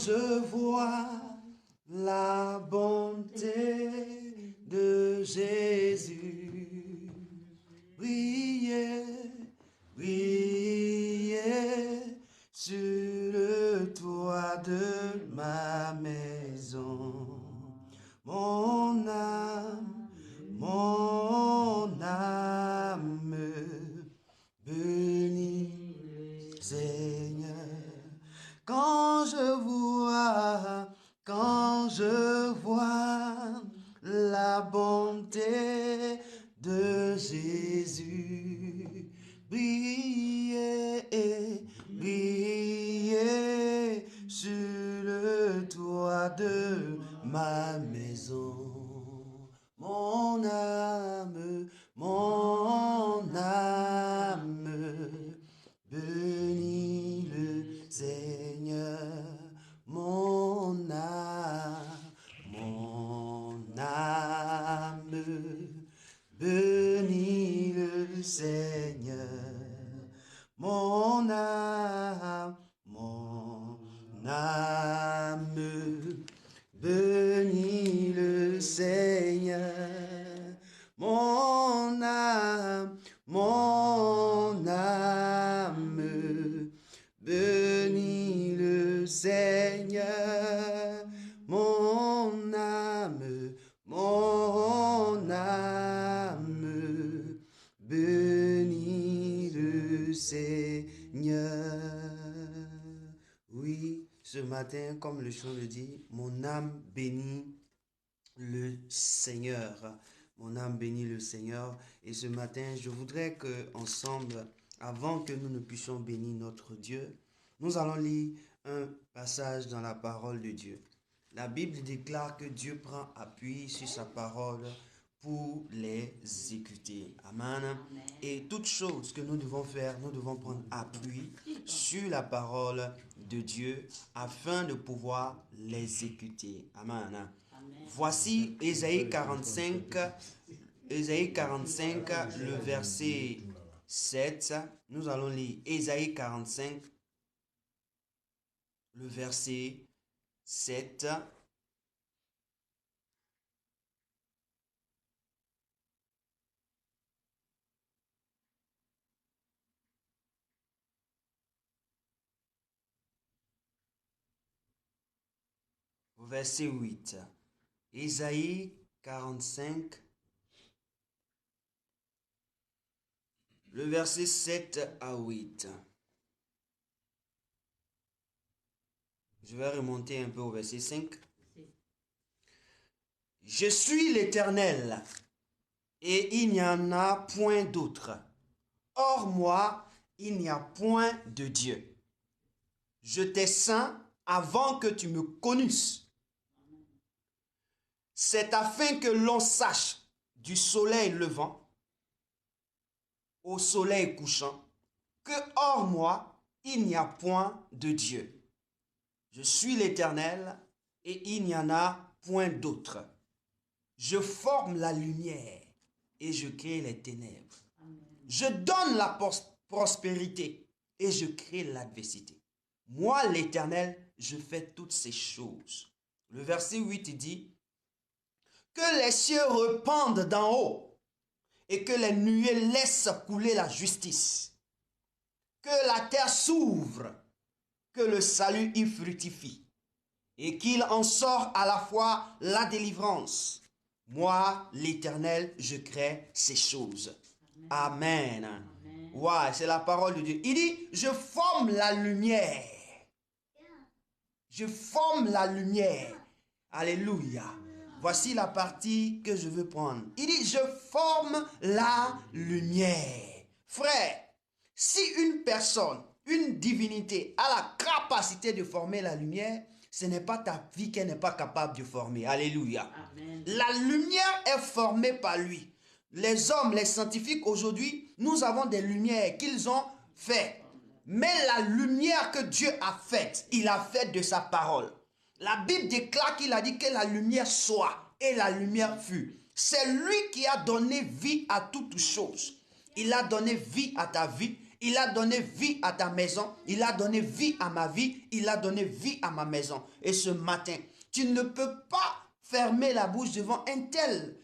je vois la bonté de Jésus briller, briller sur le toit de ma maison. Mon âme bénit Seigneur. Quand je vois la bonté de Jésus briller, briller sur le toit de ma maison. Mon âme bénit le Seigneur. Mon âme bénit le Seigneur. Mon âme bénit le Seigneur. Mon âme bénit le Seigneur. Mon âme bénit le Seigneur. Oui, ce matin, comme le chant le dit, mon âme bénit le Seigneur. Mon âme bénit le Seigneur. Et ce matin, je voudrais que ensemble, avant que nous ne puissions bénir notre Dieu, nous allons lire un passage dans la parole de Dieu. La Bible déclare que Dieu prend appui sur sa parole pour les exécuter. Amen. Amen. Et toute chose que nous devons faire, nous devons prendre appui sur la parole de Dieu afin de pouvoir l'exécuter. Amen. Amen. Voici Ésaïe 45, le verset 7. Nous allons lire Ésaïe 45, le verset 7. Verset 8. Ésaïe 45, le verset 7 à 8. Je vais remonter un peu au verset 5. Je suis l'Éternel, et il n'y en a point d'autre. Hors moi, il n'y a point de Dieu. Je t'ai saint avant que tu me connusses. C'est afin que l'on sache du soleil levant au soleil couchant que hors moi, il n'y a point de Dieu. Je suis l'Éternel et il n'y en a point d'autre. Je forme la lumière et je crée les ténèbres. Amen. Je donne la prospérité et je crée l'adversité. Moi, l'Éternel, je fais toutes ces choses. Le verset 8 dit que les cieux répandent d'en haut et que les nuées laissent couler la justice. Que la terre s'ouvre, que le salut y fructifie et qu'il en sort à la fois la délivrance. Moi, l'Éternel, je crée ces choses. Amen. Amen. Ouais, c'est la parole de Dieu. Il dit, je forme la lumière. Je forme la lumière. Alléluia. Voici la partie que je veux prendre. Il dit, je forme la lumière. Frère, si une personne, une divinité a la capacité de former la lumière, ce n'est pas ta vie qu'elle n'est pas capable de former. Alléluia. Amen. La lumière est formée par lui. Les hommes, les scientifiques aujourd'hui, nous avons des lumières qu'ils ont faites. Mais la lumière que Dieu a faite, il a faite de sa parole. La Bible déclare qu'il a dit que la lumière soit et la lumière fut. C'est lui qui a donné vie à toutes choses. Il a donné vie à ta vie Il a donné vie à ta maison. Il a donné vie à ma vie. Il a donné vie à ma maison. Et ce matin, tu ne peux pas fermer la bouche devant une telle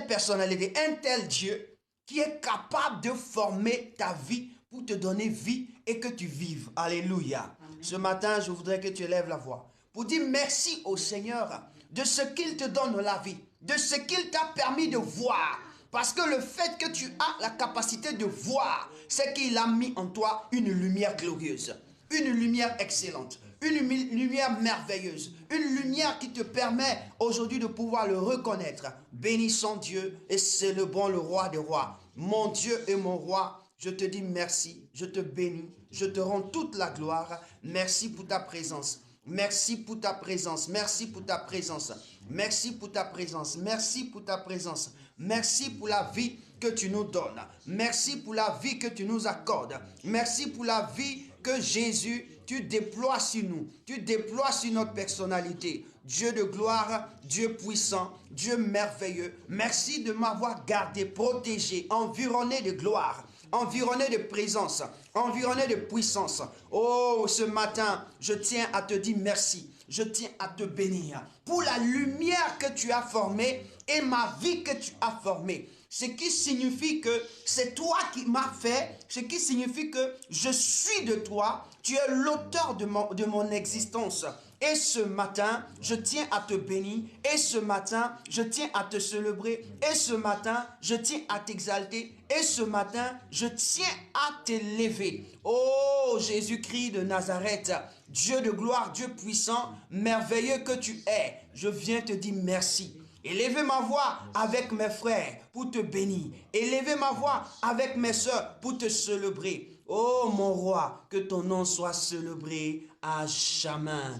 personnalité, un tel Dieu qui est capable de former ta vie pour te donner vie et que tu vives. Alléluia. Ce matin, je voudrais que tu élèves la voix pour dire merci au Seigneur de ce qu'il te donne la vie, de ce qu'il t'a permis de voir. Parce que le fait que tu as la capacité de voir, c'est qu'il a mis en toi une lumière glorieuse, une lumière excellente, une lumière merveilleuse, une lumière qui te permet aujourd'hui de pouvoir le reconnaître. Bénissons Dieu et célébrons le roi des rois. Mon Dieu et mon roi, je te dis merci, je te bénis, je te rends toute la gloire. Merci pour ta présence. Merci pour ta présence, merci pour ta présence, merci pour ta présence, merci pour ta présence, merci pour la vie que tu nous donnes, merci pour la vie que tu nous accordes, merci pour la vie que Jésus, tu déploies sur nous, tu déploies sur notre personnalité. Dieu de gloire, Dieu puissant, Dieu merveilleux, merci de m'avoir gardé, protégé, environné de gloire, environné de présence, environné de puissance. Oh, ce matin, je tiens à te dire merci. Je tiens à te bénir pour la lumière que tu as formée et ma vie que tu as formée. Ce qui signifie que c'est toi qui m'as fait, ce qui signifie que je suis de toi, tu es l'auteur de mon existence. Et ce matin, je tiens à te bénir. Et ce matin, je tiens à te célébrer. Et ce matin, je tiens à t'exalter. Et ce matin, je tiens à t'élever. Oh, Jésus-Christ de Nazareth, Dieu de gloire, Dieu puissant, merveilleux que tu es, je viens te dire merci. Élevez ma voix avec mes frères pour te bénir. Élevez ma voix avec mes soeurs pour te célébrer. Oh mon roi, que ton nom soit célébré à jamais.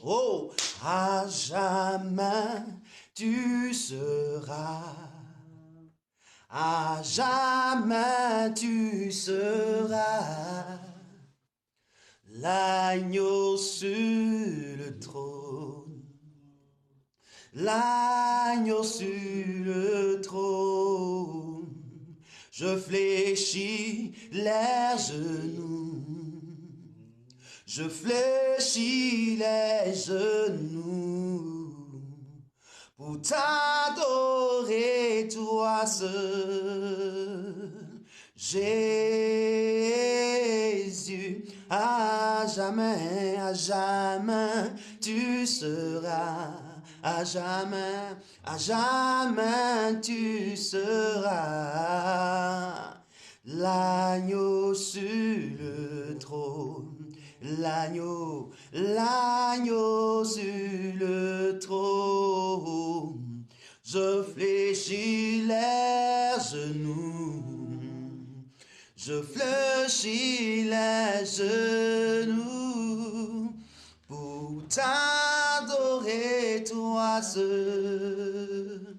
Oh, à jamais tu seras. À jamais tu seras. L'agneau sur le trône. L'agneau sur le trône. Je fléchis les genoux. Je fléchis les genoux pour t'adorer toi seul. Jésus, à jamais tu seras. À jamais tu seras. L'agneau sur le trône. L'agneau sur le trône, je fléchis les genoux, je fléchis les genoux, pour t'adorer toi seul,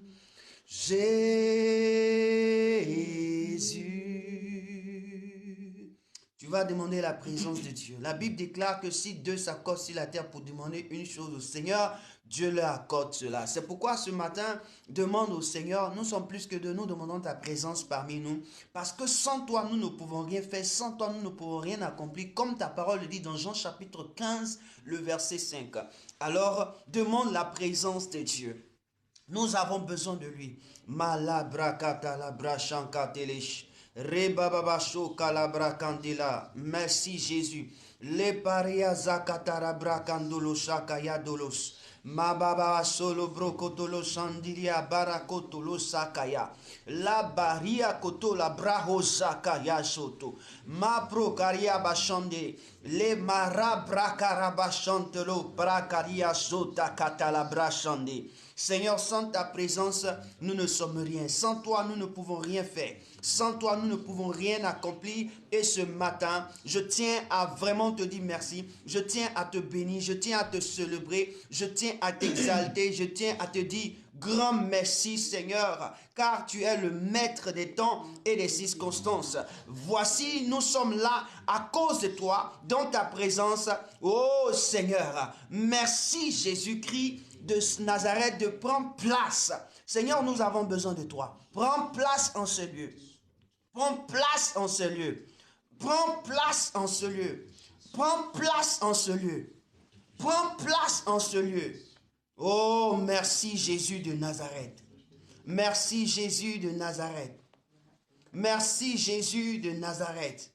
Jésus. Tu vas demander la présence de Dieu. La Bible déclare que si deux s'accordent sur la terre pour demander une chose au Seigneur, Dieu leur accorde cela. C'est pourquoi ce matin, demande au Seigneur, nous sommes plus que deux, nous demandons ta présence parmi nous. Parce que sans toi, nous ne pouvons rien faire, sans toi, nous ne pouvons rien accomplir, comme ta parole le dit dans Jean chapitre 15, le verset 5. Alors, demande la présence de Dieu. Nous avons besoin de lui. Merci Jésus. Le paria zakatara brakandolo shakaya dolos. Mababa solo brokotolo sandiria barakotolo sakaya. La baria koto la braho zakaya soto. Ma prokaria bashande. Le mara brakara bashantelo brakaria sota katala brashande. Seigneur, sans ta présence, nous ne sommes rien. Sans toi, nous ne pouvons rien faire. Sans toi, nous ne pouvons rien accomplir. Et ce matin, je tiens à vraiment te dire merci. Je tiens à te bénir. Je tiens à te célébrer. Je tiens à t'exalter. Je tiens à te dire grand merci, Seigneur, car tu es le maître des temps et des circonstances. Voici, nous sommes là à cause de toi, dans ta présence. Oh Seigneur, merci Jésus-Christ de Nazareth de prendre place. Seigneur, nous avons besoin de toi. Prends place en ce lieu. Prends place en ce lieu. Prends place en ce lieu. Prends place en ce lieu. Prends place en ce lieu. Oh, merci Jésus de Nazareth. Merci Jésus de Nazareth. Merci Jésus de Nazareth.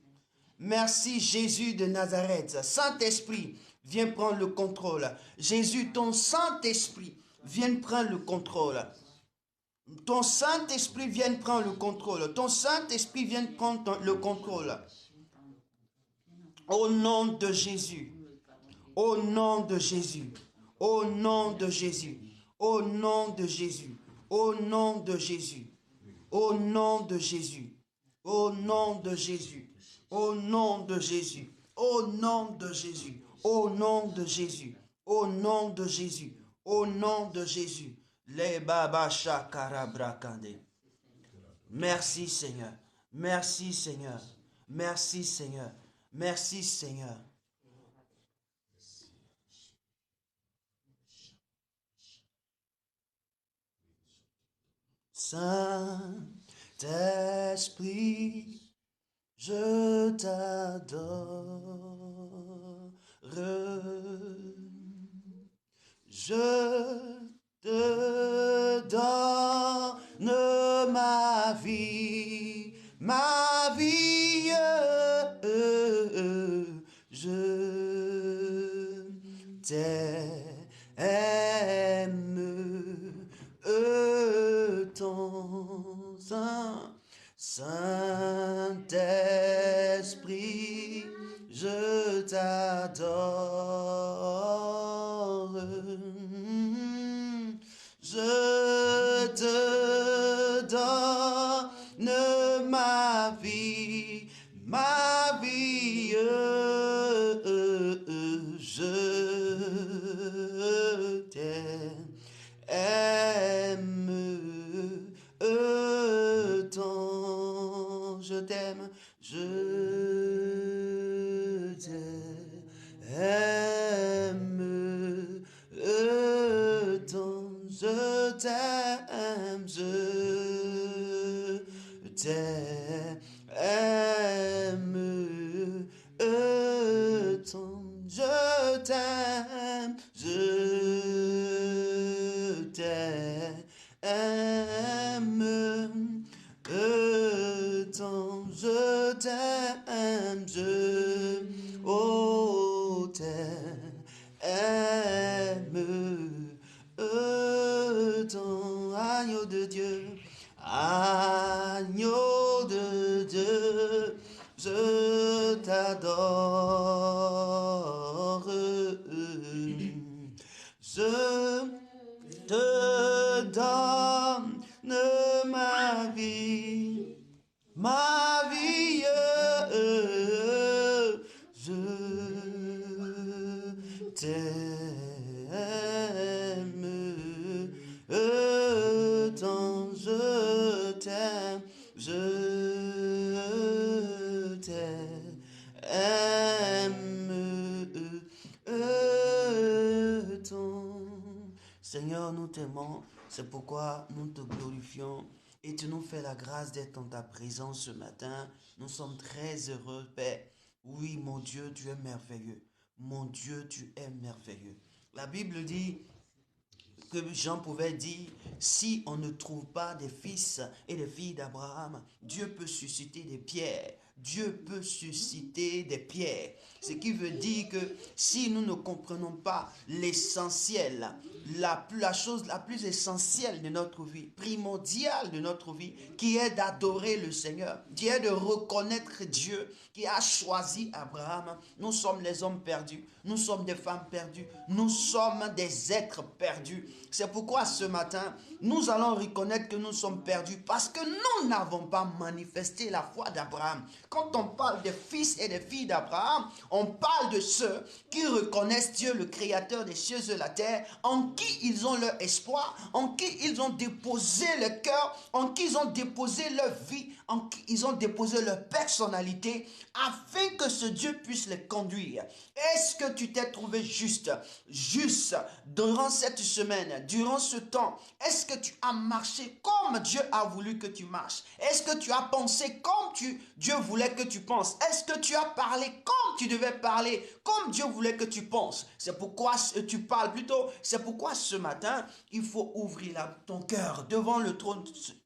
Merci Jésus de Nazareth. Saint-Esprit, viens prendre le contrôle. Jésus, ton Saint-Esprit, viens prendre le contrôle. Ton Saint-Esprit vient prendre le contrôle. Ton Saint-Esprit vient prendre le contrôle. Au nom de Jésus. Au nom de Jésus. Au nom de Jésus. Au nom de Jésus. Au nom de Jésus. Au nom de Jésus. Au nom de Jésus. Au nom de Jésus. Au nom de Jésus. Au nom de Jésus. Au nom de Jésus. Au nom de Jésus. Les Baba Shakara Brakande. Merci Seigneur. Merci Seigneur. Merci Seigneur. Merci Seigneur. Saint-Esprit, je t'adore. Je te donne ma vie, je t'aime ton Saint-Esprit, je t'adore. Je te donne ma vie, je t'aime tant, je t'aime, tant, je t'aime, tant, je t'aime, tant, je t'aime, oh, t'aime tant, agneau de Dieu, agneau de Dieu, je t'adore, je te donne ma vie, je t'aime tant, je t'aime, tant. Seigneur, nous t'aimons, c'est pourquoi nous te glorifions et tu nous fais la grâce d'être en ta présence ce matin. Nous sommes très heureux, Père. Oui, mon Dieu, tu es merveilleux. Mon Dieu, tu es merveilleux. La Bible dit que Jean pouvait dire, si on ne trouve pas des fils et des filles d'Abraham, Dieu peut susciter des pierres. Dieu peut susciter des pierres. Ce qui veut dire que si nous ne comprenons pas l'essentiel, la chose la plus essentielle de notre vie, primordiale de notre vie, qui est d'adorer le Seigneur, qui est de reconnaître Dieu, qui a choisi Abraham. Nous sommes les hommes perdus, nous sommes des femmes perdues, nous sommes des êtres perdus. C'est pourquoi ce matin, nous allons reconnaître que nous sommes perdus parce que nous n'avons pas manifesté la foi d'Abraham. quand on parle des fils et des filles d'Abraham, on parle de ceux qui reconnaissent Dieu, le créateur des cieux et de la terre, en qui ils ont leur espoir, en qui ils ont déposé le cœur, en qui ils ont déposé leur vie, en qui ils ont déposé leur personnalité, afin que ce Dieu puisse les conduire. Est-ce que tu t'es trouvé juste durant cette semaine, durant ce temps? Est-ce que tu as marché comme Dieu a voulu que tu marches? Est-ce que tu as pensé comme Dieu voulait que tu penses? Est-ce que tu as parlé comme tu devais parler, comme Dieu voulait que tu penses? C'est pourquoi tu parles plutôt. C'est pourquoi ce matin, il faut ouvrir ton cœur devant le trône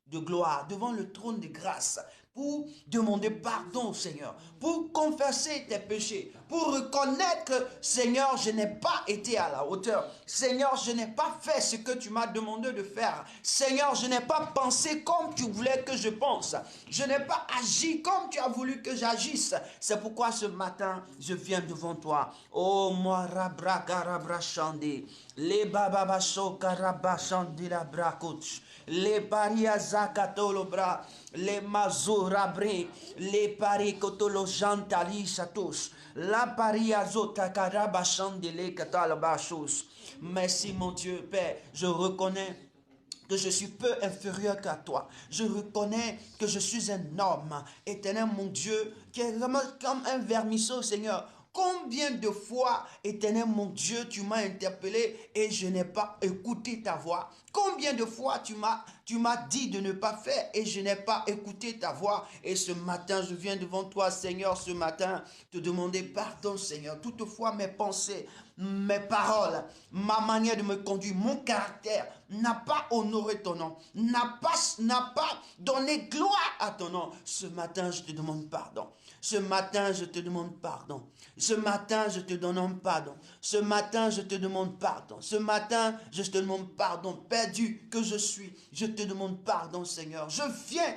de gloire, devant le trône de grâce, pour demander pardon au Seigneur, pour confesser tes péchés, pour reconnaître que Seigneur, je n'ai pas été à la hauteur. Seigneur, je n'ai pas fait ce que tu m'as demandé de faire. Seigneur, je n'ai pas pensé comme tu voulais que je pense. Je n'ai pas agi comme tu as voulu que j'agisse. C'est pourquoi ce matin, je viens devant toi. Oh, moi, rabra, garabra, chandé. Les bababacho, karaba, chandé, la bracouch. Les paria zakatolo bra, les mazorabré, les parikotolo jantali chatos, la paria zotakaraba chandele katalabachos. Merci mon Dieu, Père, je reconnais que je suis peu inférieur qu'à toi. Je reconnais que je suis un homme, éternel mon Dieu, qui est vraiment comme un vermisseau, Seigneur. Combien de fois, éternel mon Dieu, tu m'as interpellé et je n'ai pas écouté ta voix? Combien de fois tu m'as dit de ne pas faire et je n'ai pas écouté ta voix? Et ce matin, je viens devant toi, Seigneur, ce matin, te demander pardon, Seigneur. Toutefois, mes pensées, mes paroles, ma manière de me conduire, mon caractère n'a pas honoré ton nom, n'a pas donné gloire à ton nom. Ce matin, je te demande pardon. Ce matin, je te demande pardon. Ce matin, je te demande pardon. Ce matin, je te demande pardon. Ce matin, je te demande pardon. Perdu que je suis, je te demande pardon, Seigneur. Je viens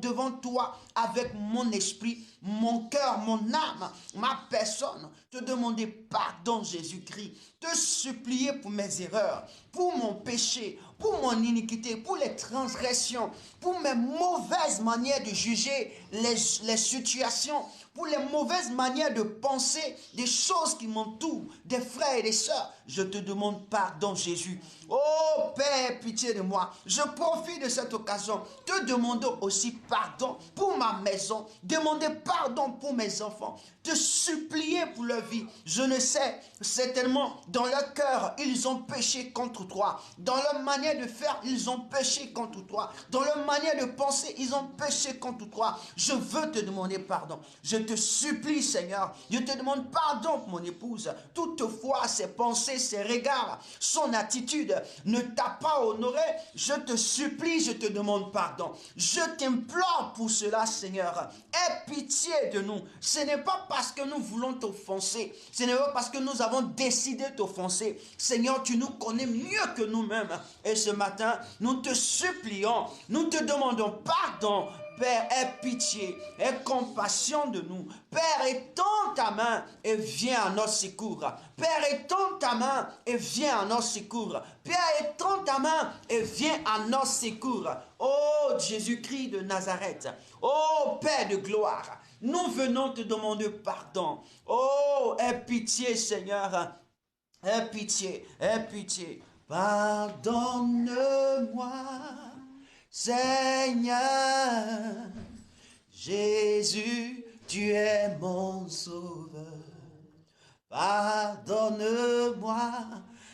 devant toi avec mon esprit, mon cœur, mon âme, ma personne, te demander pardon, Jésus-Christ, te supplier pour mes erreurs, pour mon péché, pour mon iniquité, pour les transgressions, pour mes mauvaises manières de juger les situations, pour les mauvaises manières de penser des choses qui m'entourent, des frères et des sœurs. Je te demande pardon, Jésus. Oh Père, pitié de moi. Je profite de cette occasion, te demandant aussi pardon pour ma maison, demander pardon pour mes enfants, te supplier pour leur vie. Je ne sais, certainement, dans leur cœur, ils ont péché contre toi. Dans leur manière de faire, ils ont péché contre toi. Dans leur manière de penser, ils ont péché contre toi. Je veux te demander pardon. Je te supplie, Seigneur. Je te demande pardon pour mon épouse. Toutefois, ses pensées, ses regards, son attitude ne t'a pas honoré. Je te supplie, je te demande pardon. Je t'implore pour cela, Seigneur. Aie pitié de nous. Ce n'est pas parce que nous voulons t'offenser. Ce n'est pas parce que nous avons décidé de t'offenser. Seigneur, tu nous connais mieux que nous-mêmes. Et ce matin, nous te supplions, nous te demandons pardon. Père, aie pitié, aie compassion de nous. Père, étends ta main et viens à notre secours. Père, étends ta main et viens à notre secours. Père, étends ta main et viens à notre secours. Oh Jésus-Christ de Nazareth, oh Père de gloire, nous venons te demander pardon. Oh, aie pitié, Seigneur. Aie pitié, aie pitié. Pardonne-moi, Seigneur. Jésus, tu es mon sauveur. Pardonne-moi,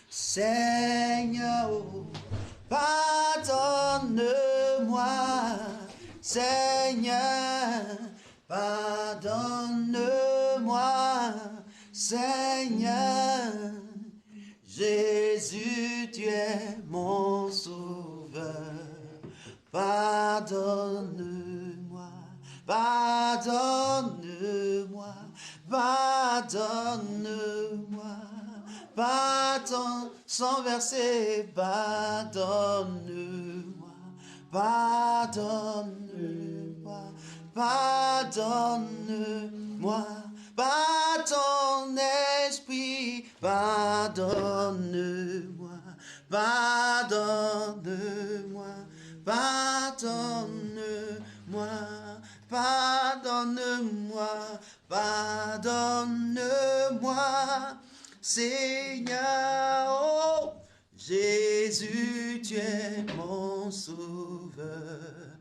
Seigneur. Pardonne-moi, Seigneur. Pardonne-moi, Seigneur. Jésus, tu es mon sauveur. Pardonne-moi, pardonne-moi, pardonne-moi, pardonne sans verser, pardonne-moi, pardonne-moi, pardonne-moi, par ton esprit, pardonne-moi, pardonne-moi, pardonne-moi, pardonne-moi, pardonne-moi, Seigneur, oh, Jésus, tu es mon sauveur.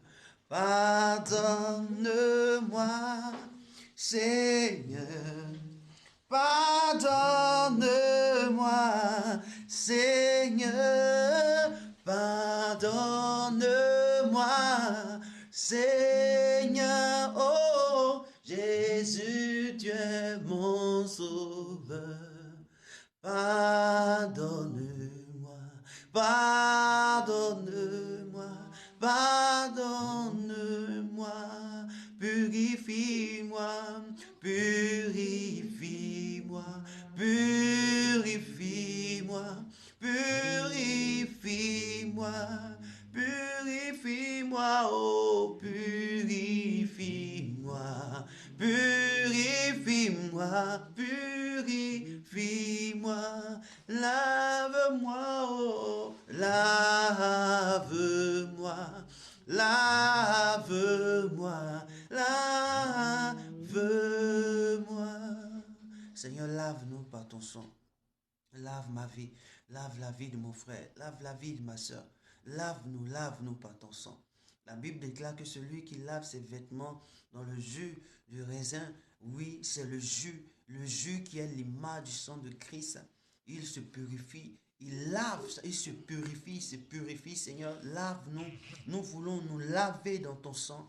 Pardonne-moi, Seigneur. Pardonne-moi, Seigneur. Pardonne-moi, Seigneur. Oh, Jésus, tu es mon sauveur. Pardonne-moi, pardonne-moi, pardonne-moi, purifie-moi, purifie-moi, purifie-moi, purifie-moi, purifie-moi, oh, purifie-moi, purifie-moi, purifie-moi, lave-moi, oh, lave-moi, lave-moi, lave-moi. Seigneur, lave-nous par ton sang. Lave ma vie, lave la vie de mon frère, lave la vie de ma soeur. Lave-nous, lave-nous par ton sang. La Bible déclare que celui qui lave ses vêtements dans le jus du raisin, oui, c'est le jus qui est l'image du sang de Christ. Il se purifie, il lave, il se purifie, Seigneur, lave-nous. Nous voulons nous laver dans ton sang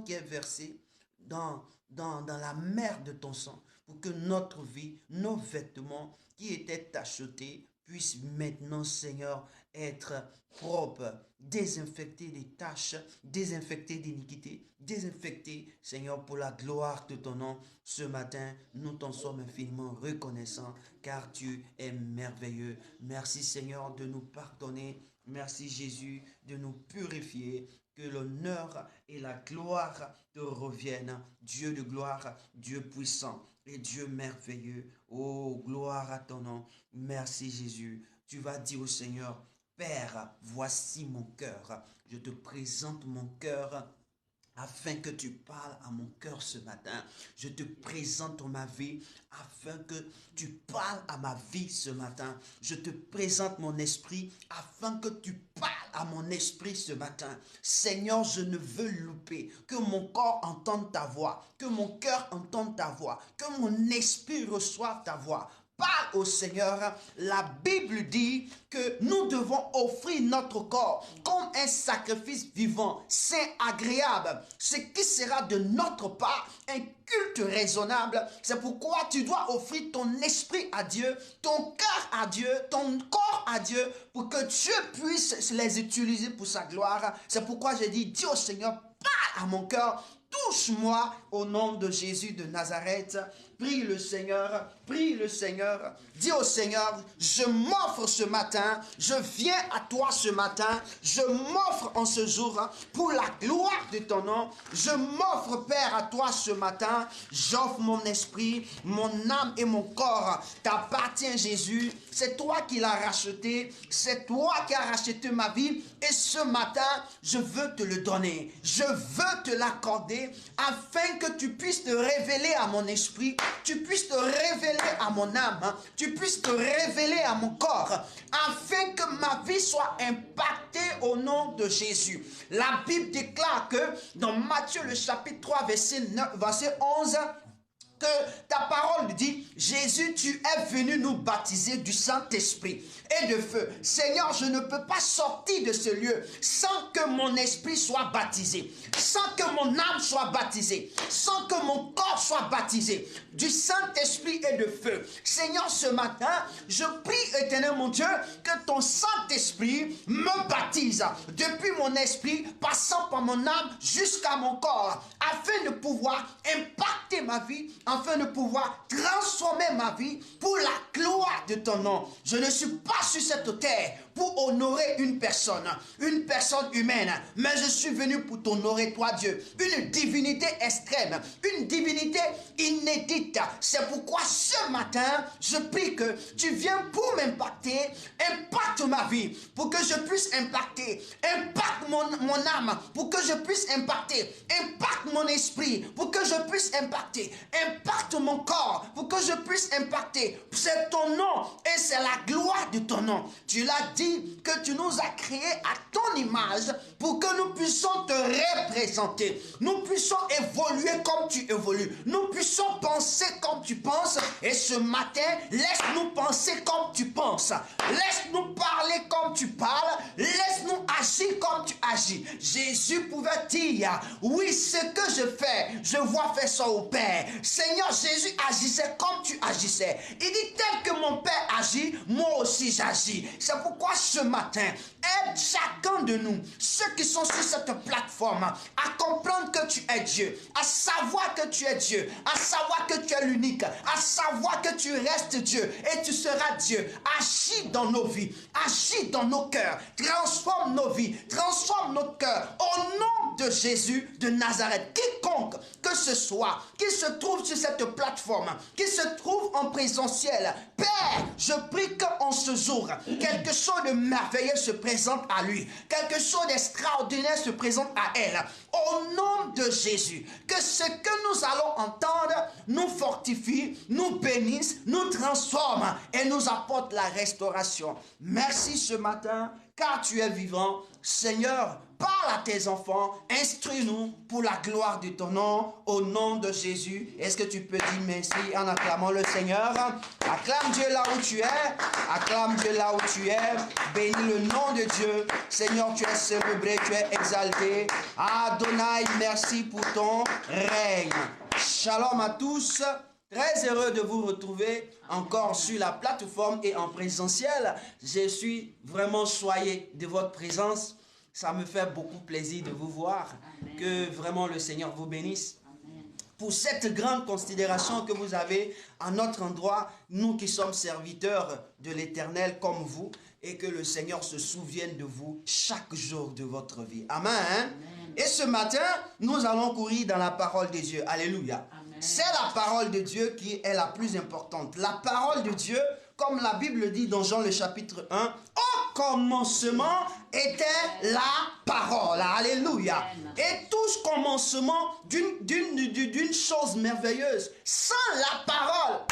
qui est versé dans la mer de ton sang, pour que notre vie, nos vêtements qui étaient tachetés, puissent maintenant, Seigneur, être propres, désinfectés des taches, désinfectés d'iniquité, désinfectés, Seigneur, pour la gloire de ton nom. Ce matin, nous t'en sommes infiniment reconnaissants, car tu es merveilleux. Merci, Seigneur, de nous pardonner. Merci, Jésus, de nous purifier. Que l'honneur et la gloire te reviennent, Dieu de gloire, Dieu puissant et Dieu merveilleux. Oh, gloire à ton nom. Merci Jésus. Tu vas dire au Seigneur, Père, voici mon cœur. Je te présente mon cœur afin que tu parles à mon cœur ce matin. Je te présente ma vie afin que tu parles à ma vie ce matin. Je te présente mon esprit afin que tu parles à mon esprit ce matin. Seigneur, je ne veux louper. Que mon corps entende ta voix, que mon cœur entende ta voix, que mon esprit reçoive ta voix. Parle au Seigneur. La Bible dit que nous devons offrir notre corps comme un sacrifice vivant, saint, agréable, ce qui sera de notre part un culte raisonnable. C'est pourquoi tu dois offrir ton esprit à Dieu, ton cœur à Dieu, ton corps à Dieu, pour que Dieu puisse les utiliser pour sa gloire. C'est pourquoi j'ai dit, dis au Seigneur, parle à mon cœur, touche-moi au nom de Jésus de Nazareth. Prie le Seigneur, dis au Seigneur, je m'offre ce matin, je viens à toi ce matin, je m'offre en ce jour pour la gloire de ton nom, je m'offre Père à toi ce matin, j'offre mon esprit, mon âme et mon corps, t'appartient Jésus, c'est toi qui l'as racheté, c'est toi qui as racheté ma vie et ce matin, je veux te le donner, je veux te l'accorder afin que tu puisses te révéler à mon esprit, tu puisses te révéler à mon âme, tu puisses te révéler à mon corps, afin que ma vie soit impactée au nom de Jésus. La Bible déclare que dans Matthieu le chapitre 3 verset 11, que ta parole dit, Jésus, tu es venu nous baptiser du Saint-Esprit et de feu. Seigneur, je ne peux pas sortir de ce lieu sans que mon esprit soit baptisé, sans que mon âme soit baptisée, sans que mon corps soit baptisé du Saint-Esprit et de feu. Seigneur, ce matin, je prie, éternel mon Dieu, que ton Saint-Esprit me baptise depuis mon esprit, passant par mon âme jusqu'à mon corps, afin de pouvoir impacter ma vie afin de pouvoir transformer ma vie pour la gloire de ton nom. Je ne suis pas sur cette terre pour honorer une personne humaine, mais je suis venu pour t'honorer toi Dieu, une divinité extrême, une divinité inédite. C'est pourquoi ce matin, je prie que tu viennes pour m'impacter, impacte ma vie, pour que je puisse impacter, impacte mon âme, pour que je puisse impacter, impacte mon esprit, pour que je puisse impacter, impacte mon corps, pour que je puisse impacter. C'est ton nom et c'est la gloire de ton nom. Tu l'as dit que tu nous as créés à ton image pour que nous puissions te représenter, nous puissions évoluer comme tu évolues, nous puissions penser comme tu penses. Et ce matin, laisse-nous penser comme tu penses, laisse-nous parler comme tu parles, laisse-nous agir comme tu agis. Jésus pouvait dire, oui, ce que je fais, je vois faire ça au Père. Seigneur, Jésus agissait comme tu agissais. Il dit, tel que mon Père agit, moi aussi j'agis. C'est pourquoi ce matin, aide chacun de nous, ceux qui sont sur cette plateforme, à comprendre que tu es Dieu, à savoir que tu es Dieu, à savoir que tu es l'unique, à savoir que tu restes Dieu et tu seras Dieu. Agis dans nos vies, agis dans nos cœurs, transforme nos vies, transforme notre cœur au nom de Jésus de Nazareth. Quiconque que ce soit, qui se trouve sur cette plateforme, qui se trouve en présentiel, Père, je prie qu'en ce jour, quelque chose de merveilleux se présente à lui, quelque chose d'extraordinaire se présente à elle. Au nom de Jésus, que ce que nous allons entendre nous fortifie, nous bénisse, nous transforme et nous apporte la restauration. Merci ce matin, car tu es vivant. Seigneur, parle à tes enfants, instruis-nous pour la gloire de ton nom, au nom de Jésus. Est-ce que tu peux dire merci en acclamant le Seigneur? Acclame Dieu là où tu es, acclame Dieu là où tu es, bénis le nom de Dieu. Seigneur, tu es célébré, tu es exalté. Adonai, merci pour ton règne. Shalom à tous. Très heureux de vous retrouver encore sur la plateforme et en présentiel. Je suis vraiment choyé de votre présence. Ça me fait beaucoup plaisir de vous voir. Amen. Que vraiment le Seigneur vous bénisse. Amen. Pour cette grande considération que vous avez à notre endroit, nous qui sommes serviteurs de l'Éternel comme vous, et que le Seigneur se souvienne de vous chaque jour de votre vie. Amen. Amen. Et ce matin, nous allons courir dans la parole de Dieu. Alléluia. Amen. C'est la parole de Dieu qui est la plus importante. La parole de Dieu, comme la Bible dit dans Jean le chapitre 1, au commencement était la parole. Alléluia. Et tout ce commencement d'une chose merveilleuse, sans la parole,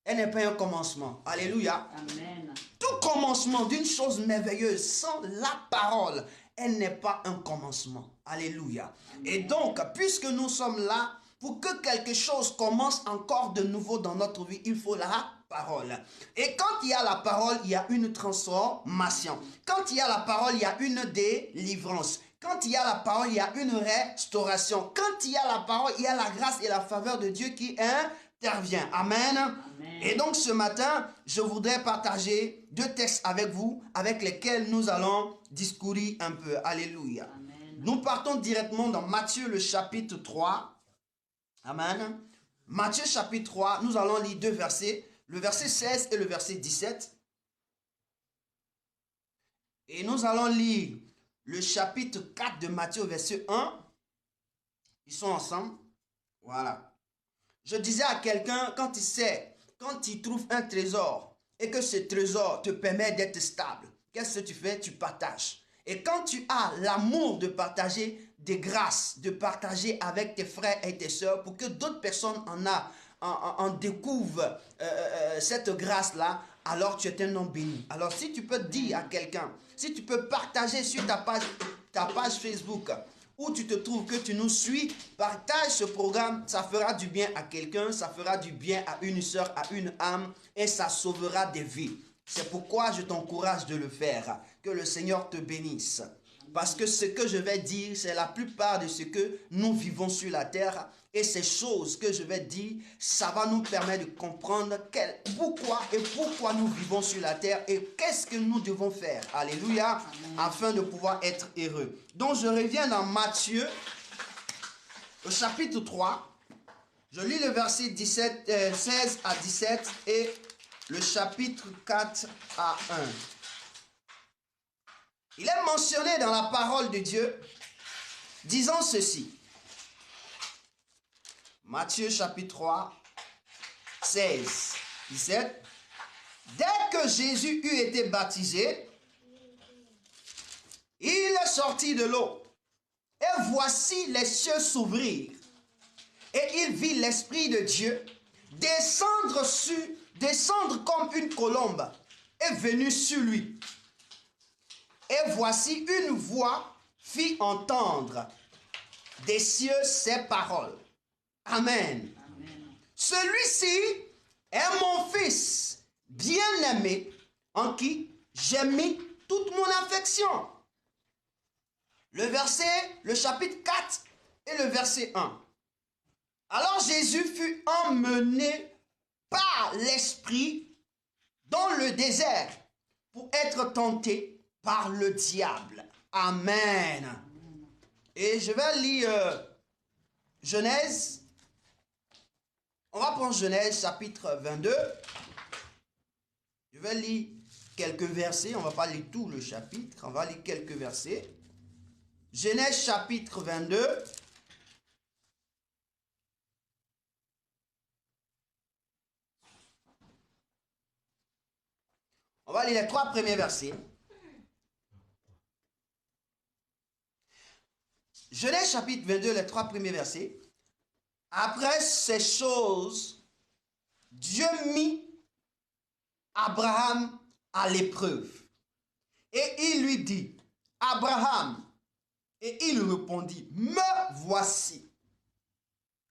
elle n'est pas un commencement. Alléluia. Amen. Tout commencement d'une chose merveilleuse, sans la parole, elle n'est pas un commencement. Alléluia. Et donc, puisque nous sommes là, pour que quelque chose commence encore de nouveau dans notre vie, il faut la parole. Et quand il y a la parole, il y a une transformation. Quand il y a la parole, il y a une délivrance. Quand il y a la parole, il y a une restauration. Quand il y a la parole, il y a la grâce et la faveur de Dieu qui intervient. Amen. Amen. Et donc ce matin, je voudrais partager 2 textes avec vous, avec lesquels nous allons discourir un peu. Alléluia. Amen. Nous partons directement dans Matthieu le chapitre 3. Amen. Matthieu chapitre 3, nous allons lire 2 versets, le verset 16 et le verset 17. Et nous allons lire le chapitre 4 de Matthieu, verset 1. Ils sont ensemble. Voilà. Je disais à quelqu'un, quand il trouve un trésor et que ce trésor te permet d'être stable, qu'est-ce que tu fais? Tu partages. Et quand tu as l'amour de partager des grâces, de partager avec tes frères et tes sœurs pour que d'autres personnes en découvrent cette grâce-là, alors tu es un homme béni. Alors si tu peux dire à quelqu'un, si tu peux partager sur ta page Facebook, où tu te trouves, que tu nous suis, partage ce programme, ça fera du bien à quelqu'un, ça fera du bien à une sœur, à une âme, et ça sauvera des vies. C'est pourquoi je t'encourage de le faire. Que le Seigneur te bénisse. Parce que ce que je vais dire, c'est la plupart de ce que nous vivons sur la terre. Et ces choses que je vais dire, ça va nous permettre de comprendre pourquoi nous vivons sur la terre et qu'est-ce que nous devons faire. Alléluia. Amen. Afin de pouvoir être heureux. Donc je reviens dans Matthieu, au chapitre 3. Je lis le verset 16 à 17 et le chapitre 4 à 1. Il est mentionné dans la parole de Dieu, disant ceci. Matthieu chapitre 3, 16, 17. Dès que Jésus eut été baptisé, il est sorti de l'eau. Et voici les cieux s'ouvrir. Et il vit l'Esprit de Dieu descendre comme une colombe et venir sur lui. Et voici une voix fit entendre des cieux ces paroles. Amen. Amen. Celui-ci est mon fils bien-aimé en qui j'ai mis toute mon affection. Le chapitre 4 et le verset 1. Alors Jésus fut emmené par l'Esprit dans le désert pour être tenté par le diable. Amen. Et je vais lire Genèse. On va prendre Genèse chapitre 22. Je vais lire quelques versets. On ne va pas lire tout le chapitre. On va lire quelques versets. Genèse chapitre 22. On va lire les 3 premiers versets. Genèse chapitre 22, les 3 premiers versets. Après ces choses, Dieu mit Abraham à l'épreuve. Et il lui dit, Abraham, et il répondit, me voici.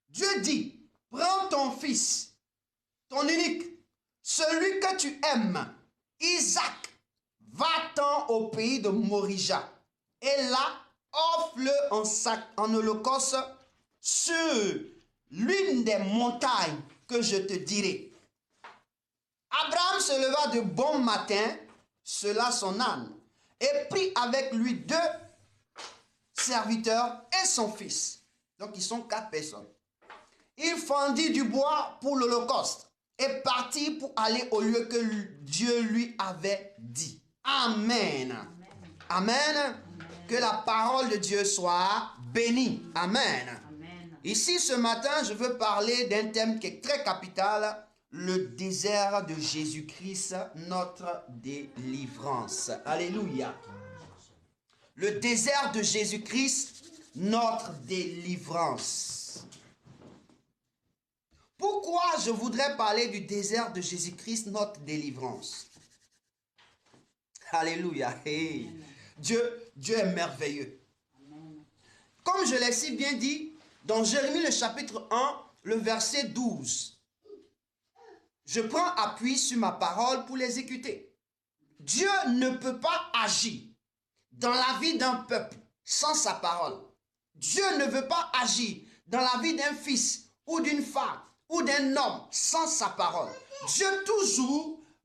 Dieu dit, prends ton fils, ton unique, celui que tu aimes, Isaac, va-t'en au pays de Morija, et là, offre-le en holocauste sur l'une des montagnes que je te dirai. Abraham se leva de bon matin, sella son âne, et prit avec lui 2 serviteurs et son fils. Donc ils sont 4 personnes. Il fendit du bois pour l'holocauste et partit pour aller au lieu que Dieu lui avait dit. Amen. Amen. Amen. Que la parole de Dieu soit bénie. Amen. Amen. Ici ce matin, je veux parler d'un thème qui est très capital. Le désert de Jésus-Christ, notre délivrance. Alléluia. Le désert de Jésus-Christ, notre délivrance. Pourquoi je voudrais parler du désert de Jésus-Christ, notre délivrance? Alléluia. Hey. Dieu est merveilleux. Comme je l'ai si bien dit, dans Jérémie le chapitre 1, le verset 12. Je prends appui sur ma parole pour l'exécuter. Dieu ne peut pas agir dans la vie d'un peuple sans sa parole. Dieu ne veut pas agir dans la vie d'un fils ou d'une femme ou d'un homme sans sa parole. Dieu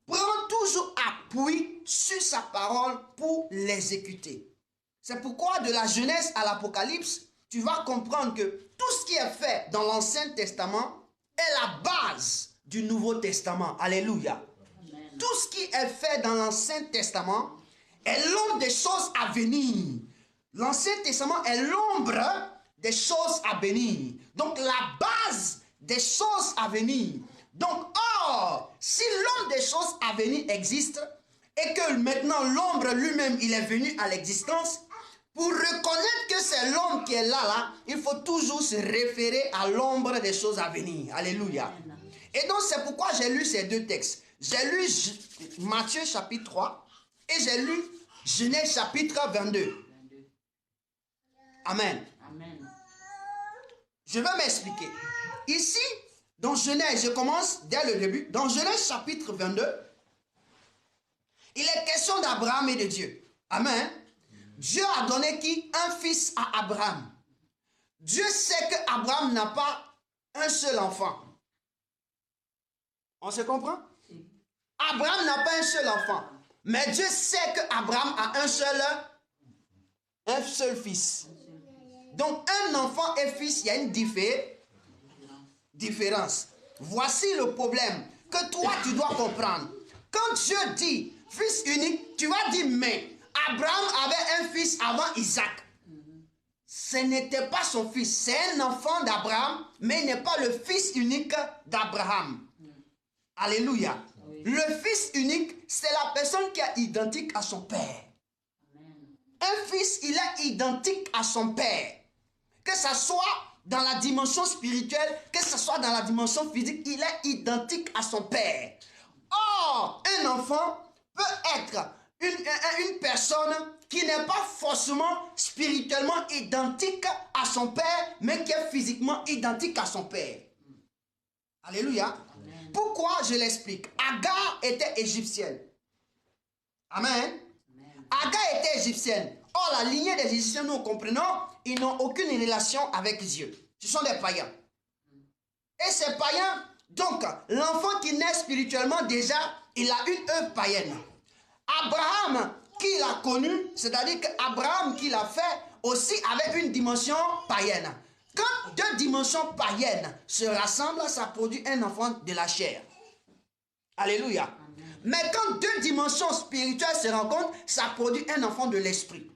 prend toujours appui sur sa parole pour l'exécuter. C'est pourquoi de la Genèse à l'Apocalypse, tu vas comprendre que tout ce qui est fait dans l'Ancien Testament est la base du Nouveau Testament. Alléluia. Amen. Tout ce qui est fait dans l'Ancien Testament est l'ombre des choses à venir. L'Ancien Testament est l'ombre des choses à venir. Donc la base des choses à venir. Donc, si l'ombre des choses à venir existe et que maintenant l'ombre lui-même il est venu à l'existence, pour reconnaître que c'est l'ombre qui est là, il faut toujours se référer à l'ombre des choses à venir. Alléluia. Amen. Et donc c'est pourquoi j'ai lu ces 2 textes. J'ai lu Matthieu chapitre 3 et j'ai lu Genèse chapitre 22. Amen. Amen. Je vais m'expliquer. Ici, dans Genèse, je commence dès le début. Dans Genèse chapitre 22, il est question d'Abraham et de Dieu. Amen. Dieu a donné qui? Un fils à Abraham. Dieu sait qu'Abraham n'a pas un seul enfant. On se comprend? Abraham n'a pas un seul enfant. Mais Dieu sait qu'Abraham a un seul fils. Donc un enfant et fils, il y a une différence. différence. Voici le problème que toi, tu dois comprendre. Quand Dieu dit fils unique, tu vas dire mais Abraham avait un fils avant Isaac. Ce n'était pas son fils, c'est un enfant d'Abraham, mais il n'est pas le fils unique d'Abraham. Alléluia. Oui. Le fils unique, c'est la personne qui est identique à son père. Amen. Un fils, il est identique à son père. Que ce soit dans la dimension spirituelle, que ce soit dans la dimension physique, il est identique à son père. Or, un enfant peut être une personne qui n'est pas forcément spirituellement identique à son père, mais qui est physiquement identique à son père. Alléluia. Amen. Pourquoi? Je l'explique. Agar était égyptienne. Amen. Amen. Agar était égyptienne. Or, la lignée des Égyptiens, nous comprenons, ils n'ont aucune relation avec Dieu. Ce sont des païens. Et ces païens, donc, l'enfant qui naît spirituellement, déjà, il a une œuvre païenne. Abraham, qui l'a connu, c'est-à-dire qu'Abraham qui l'a fait, aussi avait une dimension païenne. Quand deux dimensions païennes se rassemblent, ça produit un enfant de la chair. Alléluia. Amen. Mais quand deux dimensions spirituelles se rencontrent, ça produit un enfant de l'esprit.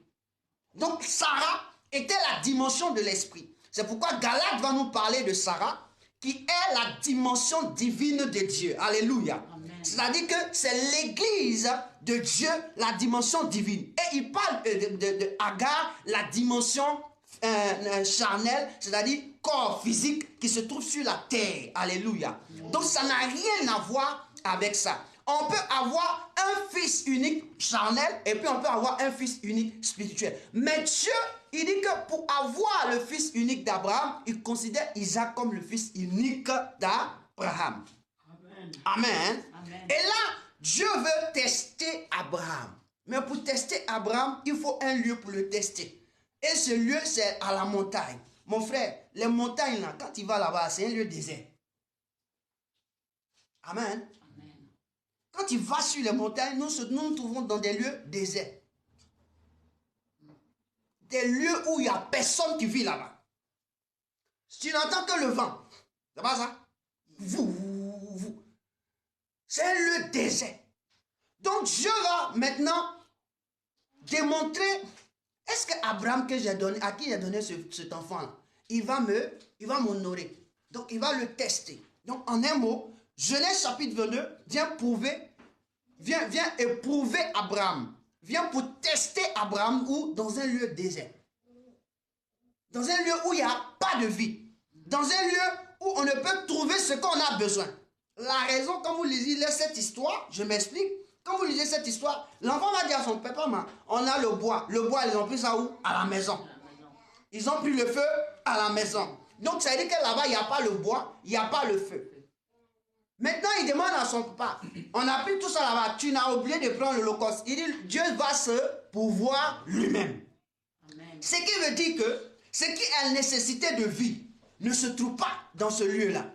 Donc Sarah était la dimension de l'esprit. C'est pourquoi Galate va nous parler de Sarah, qui est la dimension divine de Dieu. Alléluia. C'est-à-dire que c'est l'église de Dieu, la dimension divine. Et il parle de Agar, la dimension charnelle, c'est-à-dire corps physique qui se trouve sur la terre. Alléluia. Donc ça n'a rien à voir avec ça. On peut avoir un fils unique charnel et puis on peut avoir un fils unique spirituel. Mais Dieu, il dit que pour avoir le fils unique d'Abraham, il considère Isaac comme le fils unique d'Abraham. Amen. Amen. Amen. Et là, Dieu veut tester Abraham. Mais pour tester Abraham, il faut un lieu pour le tester. Et ce lieu, c'est à la montagne. Mon frère, les montagnes, là, quand il va là-bas, c'est un lieu désert. Amen. Quand il va sur les montagnes, nous nous trouvons dans des lieux déserts. Des lieux où il n'y a personne qui vit là-bas. Tu n'entends que le vent. C'est pas ça? C'est un lieu désert. Donc Dieu va maintenant démontrer, est-ce que Abraham que j'ai donné, à qui j'ai donné cet enfant-là, il va m'honorer. Donc il va le tester. Donc en un mot, Genèse chapitre 22 vient éprouver Abraham. Vient pour tester Abraham où? Dans un lieu désert. Dans un lieu où il n'y a pas de vie. Dans un lieu où on ne peut trouver ce qu'on a besoin. La raison, quand vous lisez cette histoire, je m'explique. Quand vous lisez cette histoire, l'enfant va dire à son papa, on a le bois. Le bois, ils ont pris ça où? À la maison. Ils ont pris le feu à la maison. Donc ça veut dire que là-bas, il n'y a pas le bois, il n'y a pas le feu. Maintenant, il demande à son papa, on a pris tout ça là-bas, tu n'as oublié de prendre l'holocauste. Il dit, Dieu va se pourvoir lui-même. Ce qui veut dire que ce qui est nécessité de vie ne se trouve pas dans ce lieu-là.